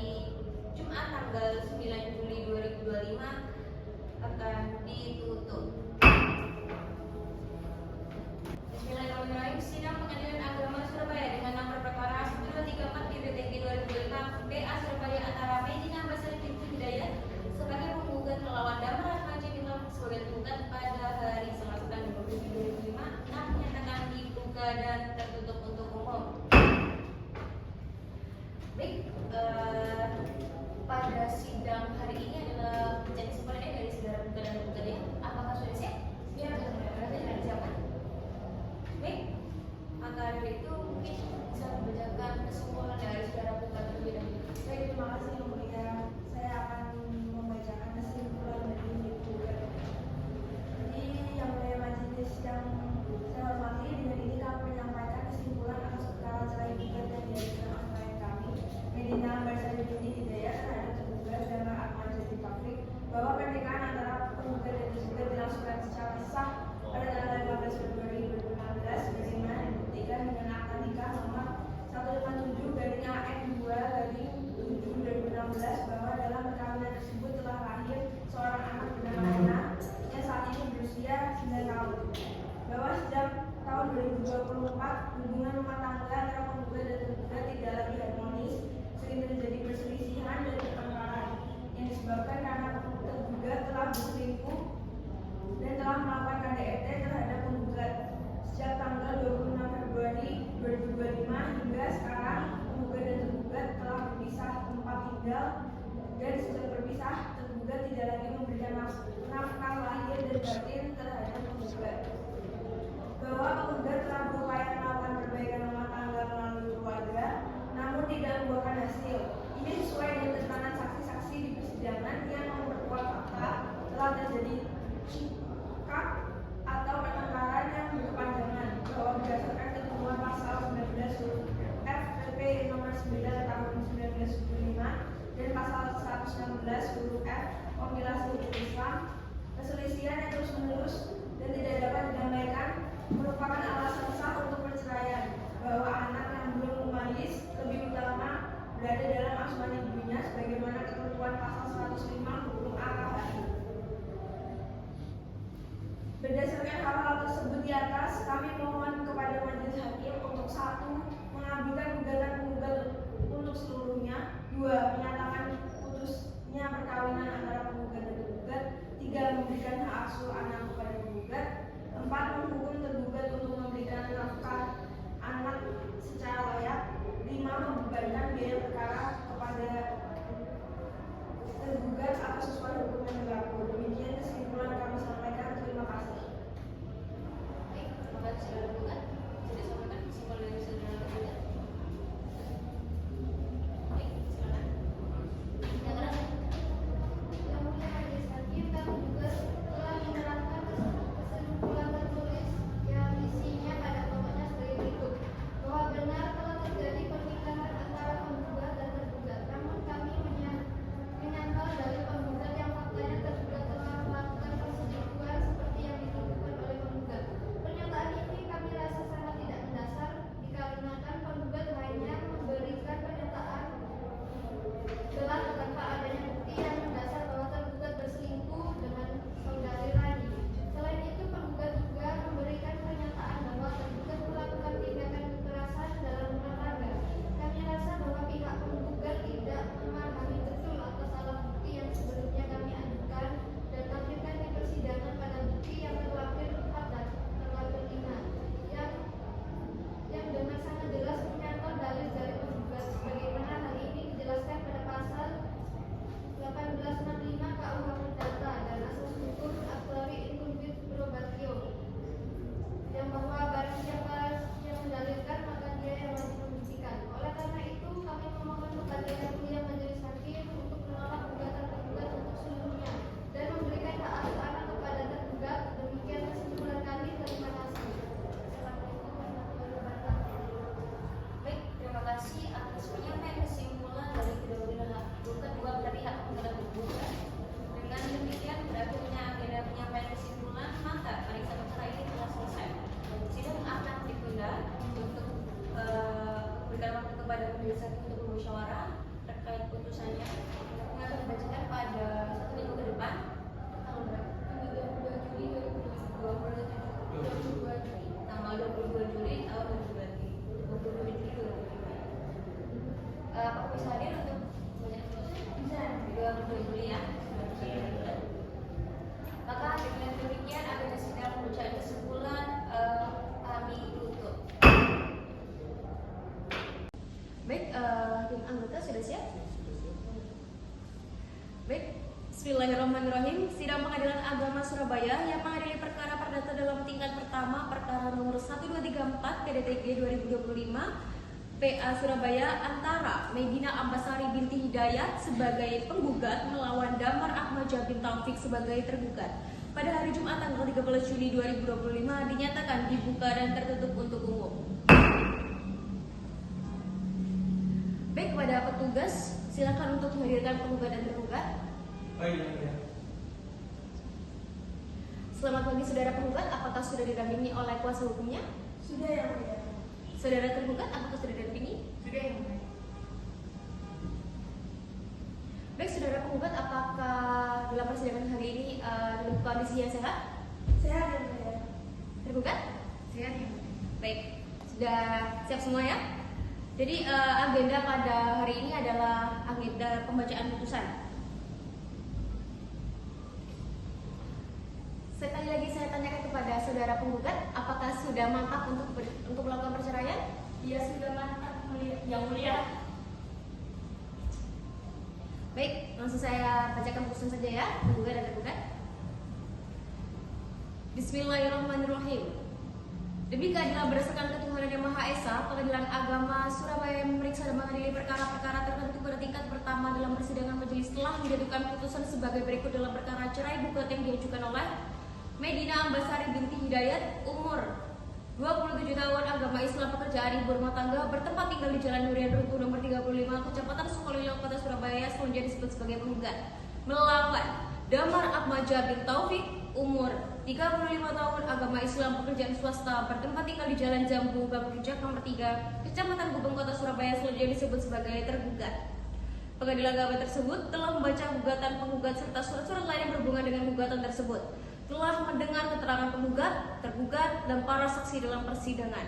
hari Jumat tanggal 9 Juli 2025 akan ditutup. Bismillahirrahmanirrahim. Sidang Pengadilan Agama Surabaya dengan nomor perkara 123/4/2025 BA Surabaya antara Medina Basari binti Hidayat sebagai penggugat melawan Damar Atmaja Imam sebagai penggugat pada hari Selasa tanggal 20 Juli 2005 menyatakan dibuka dan tertutup untuk umum. Baik, pada sidang hari ini adalah menjadi kesimpulannya dari saudara penggugat dan penggugatnya. Apakah sudah siap? Ya, berarti sudah disiapkan. Baik, maka dari itu mungkin bisa membacakan kesimpulan dari saudara penggugat terlebih dahulu. Baik, terima kasih Yang Mulia. Saya akan membacakan kesimpulan dari penggugat. Jadi Yang Mulia Majelis yang saya hormati, dengan ini kami menyampaikan kesimpulan atas perkara cerai gugat yang diajukan oleh klien kami, Medina Basari binti Hidayat terhadap tergugat Damar Atmaja Taufik, bahwa pernikahan antara penggugat dan tergugat dilangsungkan secara sah pada tanggal 15 Februari 2016 sebagaimana dibuktikan dengan akta nikah nomor 157/AN2/7/2016 bahwa dalam perkawinan tersebut telah lahir seorang anak bernama Nana yang saat ini berusia 9 tahun. Bahwa sejak tahun 2024 hubungan rumah tangga antara penggugat dan tergugat tidak lagi harmonis, sering terjadi perselisihan dan pertengkaran yang disebabkan karena tergugat telah berselingkuh dan telah melakukan KDRT terhadap penggugat. Sejak tanggal 26 Februari 2025 hingga sekarang penggugat dan tergugat telah berpisah tempat tinggal, dan sejak berpisah tergugat tidak lagi memberikan nafkah lahir dan batin terhadap penggugat. Bahwa penggugat telah berupaya melakukan perbaikan rumah tangga melalui keluarga, namun tidak membuahkan hasil. Ini sesuai dengan keterangan saksi-saksi di persidangan yang memperkuat fakta telah terjadi cikak atau pertengkaran yang berkepanjangan, bahwa berdasarkan ketentuan pasal 19 huruf F PP nomor 9 tahun 1975 dan pasal 116 huruf F Kompilasi Hukum Islam, perselisihan yang terus-menerus dan tidak dapat didamaikan merupakan alasan sah untuk perceraian, bahwa anak yang belum mumayyiz lebih utama berada dalam asuhan ibunya sebagaimana ketentuan pasal 105 hukum AKHI. Berdasarkan hal-hal tersebut di atas, kami mohon kepada majelis hakim untuk 1. Mengabulkan gugatan penggugat untuk seluruhnya, 2. Menyatakan putusnya perkawinan antara penggugat dan tergugat, 3. Memberikan hak asuh anak kepada penggugat, 4. Menghukum tergugat untuk memberikan nafkah anak secara layak, 5. Membebankan biaya perkara kepada tergugat atas sesuai hukum yang berlaku. Demikian kesimpulan kami sampaikan. Terima kasih. Baik, terima kasih saudara penggugat. Sudah sampaikan kesimpulan dari saudara penggugat. Baik, silakan. Bismillahirrahmanirrahim. Sidang Pengadilan Agama Surabaya yang mengadili perkara perdata dalam tingkat pertama perkara nomor 1234 PDTG 2025 PA Surabaya antara Medina Ambasari binti Hidayat sebagai penggugat melawan Damar Ahmadja bin Taufik sebagai tergugat pada hari Jumat tanggal 13 Juli 2025 dinyatakan dibuka dan tertutup untuk umum. Baik, kepada petugas silakan untuk menghadirkan penggugat dan tergugat. Selamat pagi saudara penggugat, apakah sudah didampingi oleh kuasa hukumnya? Sudah ya mulia. Saudara tergugat, apakah sudah didampingi? Sudah ya mulia. Baik, saudara penggugat, apakah dalam persidangan hari ini dalam kondisi yang sehat? Sehat ya mulia. Tergugat? Sehat ya mulia. Baik, sudah siap semua ya? Jadi agenda pada hari ini adalah agenda pembacaan putusan. Sekali lagi saya tanyakan kepada saudara penggugat, apakah sudah mantap untuk melakukan perceraian? Iya sudah mantap mulia. Yang mulia. Baik, langsung saya bacakan putusan saja ya, penggugat dan tergugat. Bismillahirrahmanirrahim. Demi keadilan berdasarkan ketuhanan yang Maha Esa, Pengadilan Agama Surabaya memeriksa dan mengadili perkara-perkara tertentu pada tingkat pertama dalam persidangan majelis telah menjatuhkan putusan sebagai berikut dalam perkara cerai gugat yang diajukan oleh Medina Ambasari binti Hidayat, umur 27 tahun, agama Islam, pekerjaan ibu rumah tangga, bertempat tinggal di Jalan Durian Ruku nomor 35, Kecamatan Sukolilo, Kota Surabaya, selanjutnya disebut sebagai penggugat, melawan Damar Ahmadja bin Taufik, umur 35 tahun, agama Islam, pekerjaan swasta, bertempat tinggal di Jalan Jambu, Bambu Rujak nomor 3, Kecamatan Gubeng, Kota Surabaya, selanjutnya disebut sebagai tergugat. Pengadilan agama tersebut telah membaca gugatan penggugat serta surat-surat lain yang berhubungan dengan gugatan tersebut, telah mendengar keterangan penggugat, tergugat, dan para saksi dalam persidangan.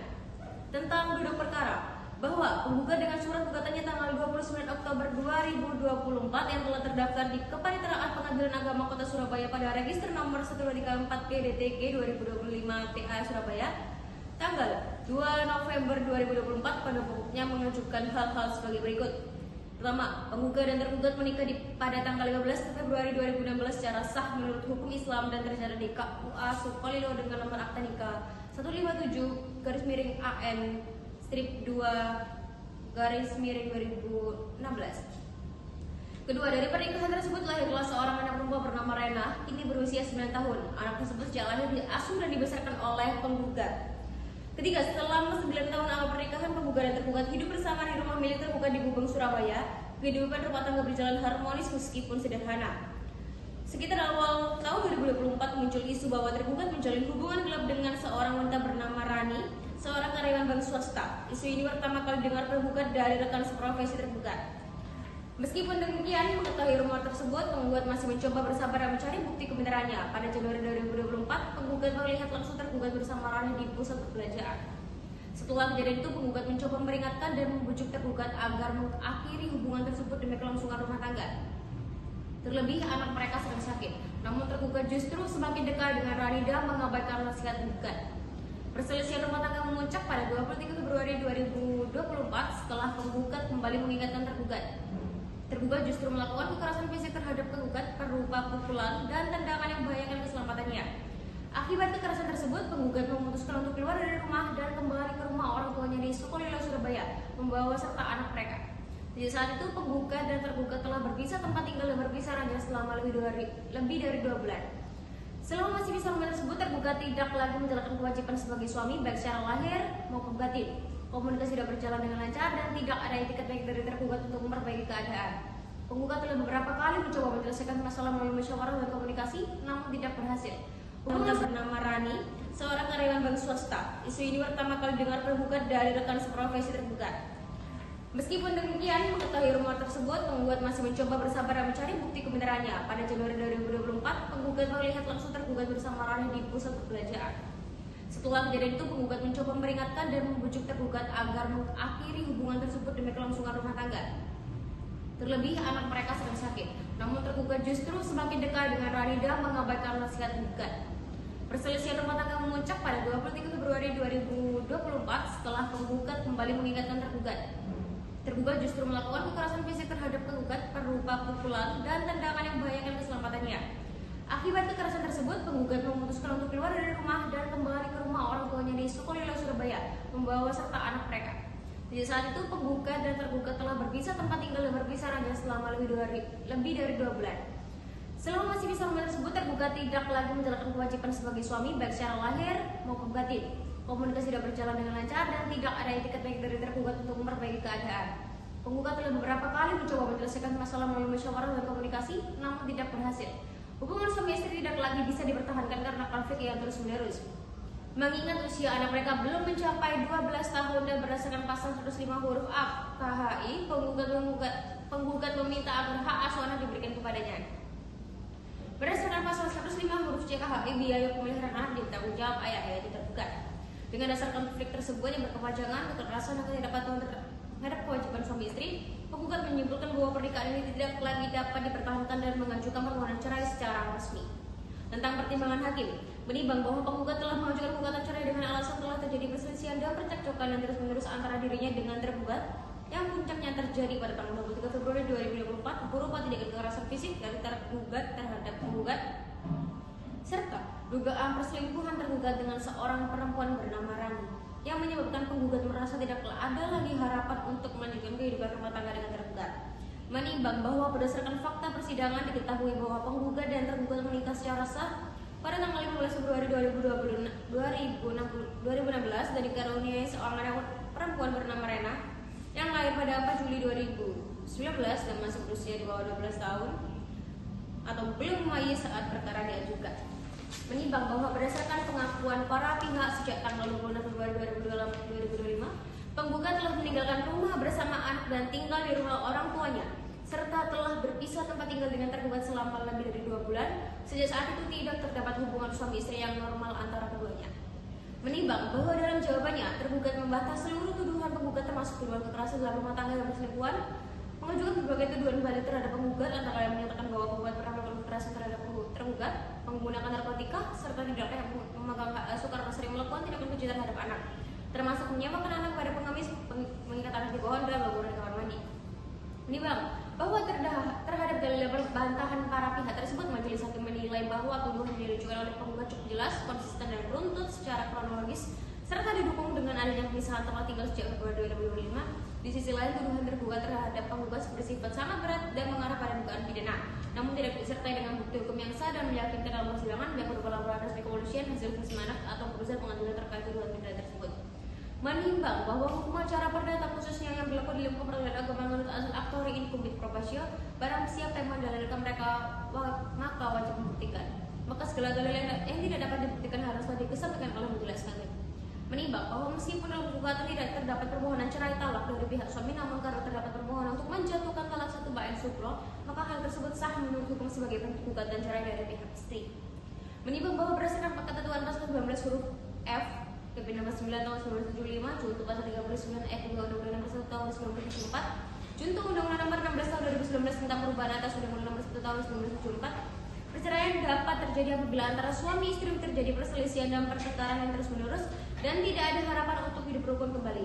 Tentang duduk perkara, bahwa penggugat dengan surat gugatannya tanggal 29 Oktober 2024 yang telah terdaftar di Kepaniteraan Pengadilan Agama Kota Surabaya pada register nomor 1234 PDTG 2025 TA Surabaya tanggal 2 November 2024 pada pokoknya mengajukan hal-hal sebagai berikut. Pertama, penggugat dan tergugat menikah pada tanggal 15 Februari 2016 secara sah menurut hukum Islam dan tercatat di KUA Sukolilo dengan nomor akta nikah 157-AM-2-2016. Kedua, dari pernikahan tersebut lahirlah seorang anak perempuan bernama Rena, kini berusia 9 tahun. Anak tersebut sejak lahir diasuh dan dibesarkan oleh penggugat. Ketiga, selama 9 tahun awal pernikahan, penggugat dan tergugat hidup bersama di rumah milik tergugat di Gubeng, Surabaya. Kehidupan rumah tangga berjalan harmonis meskipun sederhana. Sekitar awal tahun 2024 muncul isu bahwa tergugat menjalin hubungan gelap dengan seorang wanita bernama Rani, seorang karyawan bank swasta. Isu ini pertama kali dengar penggugat dari rekan seprofesi tergugat. Meskipun demikian, mengetahui rumor tersebut, penggugat masih mencoba bersabar dan mencari bukti kebenarannya. Pada Januari 2024, penggugat melihat langsung tergugat bersama Rani di pusat perbelanjaan. Setelah kejadian itu, penggugat mencoba memperingatkan dan membujuk tergugat agar mengakhiri hubungan tersebut demi kelangsungan rumah tangga. Terlebih, anak mereka sedang sakit. Namun tergugat justru semakin dekat dengan Rani dan mengabaikan nasihat penggugat. Perselisihan rumah tangga memuncak pada 23 Februari 2024 setelah penggugat kembali mengingatkan tergugat. Tergugat justru melakukan kekerasan fisik terhadap penggugat berupa pukulan dan tendangan yang membahayakan keselamatannya. Akibat kekerasan tersebut, penggugat memutuskan untuk keluar dari rumah dan kembali ke rumah orang tuanya di Sukolilo, Surabaya, membawa serta anak mereka. Sejak saat itu, penggugat dan tergugat telah berpisah tempat tinggal dan berpisah ranjang selama lebih dari 2 bulan. Selama masih bisa rumah tersebut, tergugat tidak lagi menjalankan kewajiban sebagai suami baik secara lahir maupun batin. Komunikasi tidak berjalan dengan lancar dan tidak ada etikat baik dari tergugat untuk memperbaiki keadaan. Penggugat telah beberapa kali mencoba menyelesaikan masalah melalui musyawarah dan komunikasi, namun tidak berhasil. Wanita bernama Rani, seorang karyawan bank swasta. Isu ini pertama kali dengar penggugat dari rekan seprofesi tergugat. Meskipun demikian, mengetahui rumor tersebut, penggugat masih mencoba bersabar dan mencari bukti kebenarannya. Pada Januari 2024, penggugat melihat langsung tergugat bersama Rani di pusat perbelanjaan. Setelah kejadian itu, penggugat mencoba memperingatkan dan membujuk tergugat agar mengakhiri hubungan tersebut demi kelangsungan rumah tangga. Terlebih, anak mereka sedang sakit. Namun tergugat justru semakin dekat dengan Rani dan mengabaikan nasihat penggugat. Perselisihan rumah tangga memuncak pada 23 Februari 2024 setelah penggugat kembali mengingatkan tergugat. Tergugat justru melakukan kekerasan fisik terhadap penggugat berupa pukulan dan tendangan yang membahayakan keselamatan. perbuatannya. Akibat kekerasan tersebut, penggugat memutuskan untuk keluar dari rumah dan kembali ke rumah orang tuanya di Sukolilo, Surabaya, membawa serta anak mereka. Sejak saat itu, penggugat dan tergugat telah berpisah tempat tinggal dan berpisah ranjang selama lebih dari 2 bulan. Selama masih bisa rumah tersebut, tergugat tidak lagi menjalankan kewajiban sebagai suami baik secara lahir maupun batin. Komunikasi tidak berjalan dengan lancar dan tidak ada etiket baik dari tergugat untuk memperbaiki keadaan. Penggugat telah beberapa kali mencoba menyelesaikan masalah melalui musyawarah dan komunikasi, namun tidak berhasil. Hubungan suami istri tidak lagi bisa dipertahankan karena konflik yang terus-menerus. Mengingat usia anak mereka belum mencapai 12 tahun dan berdasarkan pasal 105 huruf A KHI, penggugat meminta agar hak asuh anak diberikan kepadanya. Berdasarkan pasal 105 huruf C KHI, biaya pemeliharaan anak ditanggung jawab ayah yaitu tergugat. Dengan dasar konflik tersebut yang berkepanjangan, kekerasan dan ketidakpatuhan terhadap kewajiban suami istri, penggugat menyimpulkan bahwa pernikahan ini tidak lagi dapat dipertahankan dan mengajukan permohonan cerai secara resmi. Tentang pertimbangan hakim, menimbang bahwa penggugat telah mengajukan gugatan cerai dengan alasan telah terjadi perselisihan dan percekcokan yang terus-menerus antara dirinya dengan tergugat yang puncaknya terjadi pada tanggal 23 Februari 2024 berupa tindakan kekerasan fisik dari tergugat terhadap penggugat serta dugaan perselingkuhan tergugat dengan seorang perempuan bernama Rani yang menyebabkan penggugat merasa tidak ada lagi harapan untuk melanjutkan kehidupan rumah tangga dengan tergugat. Menimbang bahwa berdasarkan fakta persidangan diketahui bahwa penggugat dan tergugat menikah secara sah pada tanggal 15 Februari 2016 dan dikaruniai seorang anak perempuan bernama Rena yang lahir pada 4 Juli 2019 dan masih berusia di bawah 12 tahun atau belum mayit saat perkara diajukan. Menimbang bahwa berdasarkan pengakuan para pihak sejak tanggal 26 Februari 2025, penggugat telah meninggalkan rumah bersama anak dan tinggal di rumah orang tuanya, serta telah berpisah tempat tinggal dengan tergugat selama lebih dari 2 bulan. Sejak saat itu tidak terdapat hubungan suami istri yang normal antara keduanya. Menimbang bahwa dalam jawabannya, tergugat membantah seluruh tuduhan penggugat termasuk tuduhan kekerasan dalam rumah tangga dan perselingkuhan, mengajukan berbagai tuduhan balik terhadap penggugat antara lain menyatakan bahwa penggugat pernah melakukan kekerasan terhadap tergugat, menggunakan narkotika, serta tidak layak memegang hak asuh karena sering melakukan tindakan keji terhadap anak, termasuk menyewakan anak kepada pengemis, mengikat anak di pohon dan membunuh di kamar mandi. Menimbang bahwa terhadap dalil bantahan para pihak tersebut, majelis hakim menilai bahwa tuduhan yang diajukan oleh penggugat cukup jelas, konsisten dan beruntut secara kronologis, serta didukung dengan adanya pemisahan tempat tinggal sejak Februari 2025. Di sisi lain, tuduhan tergugat terhadap penggugat bersifat sangat berat dan mengarah pada dugaan pidana, namun tidak disertai dengan bukti hukum yang sah dan meyakinkan dalam persidangan yang berupa laporan resmi kepolisian, hasil visum anak atau putusan pengadilan terkait tuduhan pidana tersebut. Menimbang bahwa hukum acara perdata khususnya yang berlaku di lingkup peradilan agama menurut asal aktori incumbit probasio, barang siapa yang mendalilkan mereka maka wajib membuktikan. Maka segala dalil yang tidak dapat dibuktikan haruslah dikesampingkan oleh majelis hakim. Menimbang bahwa meskipun dalam gugatan tidak terdapat permohonan cerai talak dari pihak suami, namun karena terdapat permohonan untuk menjatuhkan talak satu ba'in subro, maka hal tersebut sah menurut hukum sebagai bentuk gugatan cerai dari pihak istri. Menimbang bahwa berdasarkan ketentuan pasal 19 huruf F PP nomor 9 tahun 1975, junto pasal 39 ayat 2 Undang-Undang Nomor 1 tahun 1974, junto Undang-Undang Nomor 16 tahun 2019 tentang perubahan atas Undang-Undang Nomor 1 tahun 1974, perceraian dapat terjadi apabila antara suami istri terjadi perselisihan dan pertengkaran yang terus-menerus dan tidak ada harapan untuk hidup rukun kembali.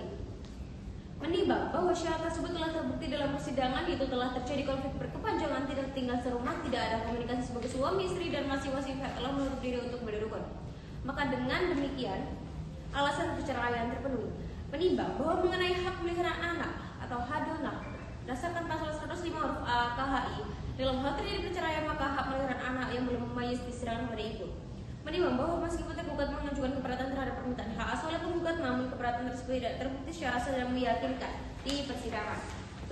Menimbang bahwa syarat tersebut telah terbukti dalam persidangan, yaitu telah terjadi konflik berkepanjangan, tidak tinggal serumah, tidak ada komunikasi sebagai suami istri dan masing-masing pihak telah menutup diri untuk berrukun. Maka dengan demikian, alasan perceraian terpenuhi. Menimbang bahwa mengenai hak pemeliharaan anak atau hadonak, berdasarkan pasal 105 huruf A KHI, dalam hal terjadi perceraian maka hak pemeliharaan anak yang belum memayis diserahkan pada ibu. Menimbang bahwa meskipun tergugat mengajukan keberatan terhadap permintaan hak asuh oleh penggugat, namun keberatan tersebut tidak terbukti secara sah dan meyakinkan di persidangan.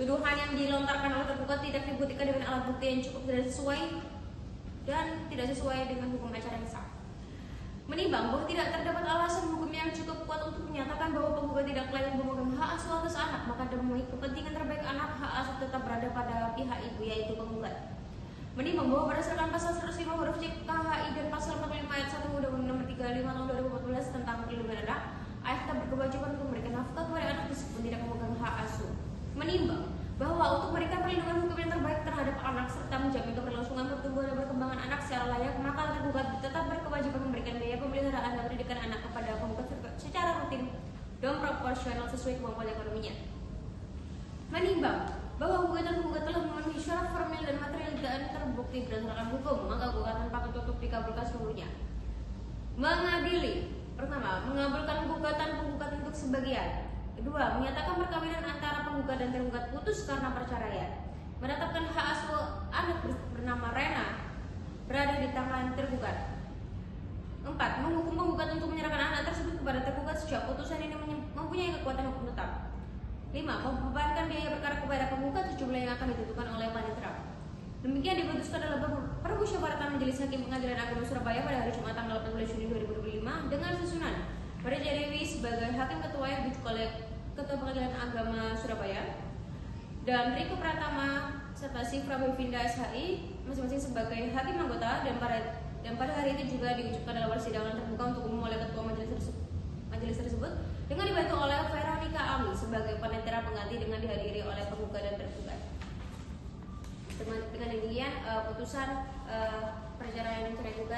Tuduhan yang dilontarkan oleh tergugat tidak dibuktikan dengan alat bukti yang cukup tidak sesuai dengan hukum acara yang sah. Menimbang bahwa tidak terdapat alasan hukum yang cukup kuat untuk menyatakan bahwa penggugat tidak layak memegang hak asuh atas anak, maka demi kepentingan terbaik anak, hak asuh tetap berada pada pihak ibu yaitu penggugat. Menimbang bahwa berdasarkan pasal 105 huruf C KHI dan pasal 45 ayat 1 Undang-Undang Nomor 35 tahun 2014 tentang perlindungan anak, ayah tetap berkewajiban untuk memberikan nafkah kepada anak meskipun tidak memegang hak asuh. Menimbang bahwa untuk memberikan perlindungan hukum yang terbaik terhadap anak serta menjamin keberlangsungan pertumbuhan dan perkembangan anak secara layak, maka tergugat tetap berkewajiban memberikan biaya pemeliharaan dan pendidikan anak kepada penggugat secara rutin dan proporsional sesuai kemampuan ekonominya. Menimbang bahwa gugatan penggugat telah memenuhi syarat formil dan material dan terbukti terbukti berdasarkan hukum, maka gugatan patut untuk dikabulkan seluruhnya. Mengadili. Pertama, mengabulkan gugatan penggugat untuk sebagian. Kedua, menyatakan perkawinan antara penggugat dan tergugat putus karena perceraian. Menetapkan hak asuh anak bernama Rena berada di tangan tergugat. 4. Menghukum penggugat untuk menyerahkan anak tersebut kepada tergugat sejak putusan ini mempunyai kekuatan hukum tetap. 5. Membebankan biaya perkara kepada penggugat sejumlah yang akan ditentukan oleh panitia. Demikian diputuskan dalam permusyawaratan Majelis Hakim Pengadilan Agama Surabaya pada hari Jumat tanggal 18 Juni 2025 dengan susunan Maria Dewi sebagai Hakim Ketua yang ditunjuk oleh Ketua Pengadilan Agama Surabaya dan Riko Pratama serta Sifra Bevinda SHI masing-masing sebagai hakim anggota, dan pada hari itu juga diucapkan dalam persidangan terbuka untuk umum oleh Ketua Majelis tersebut dengan dibantu oleh Veronica Ami sebagai panitera pengganti dengan dihadiri oleh penggugat dan tergugat. Dengan demikian putusan perceraian dan cerai gugat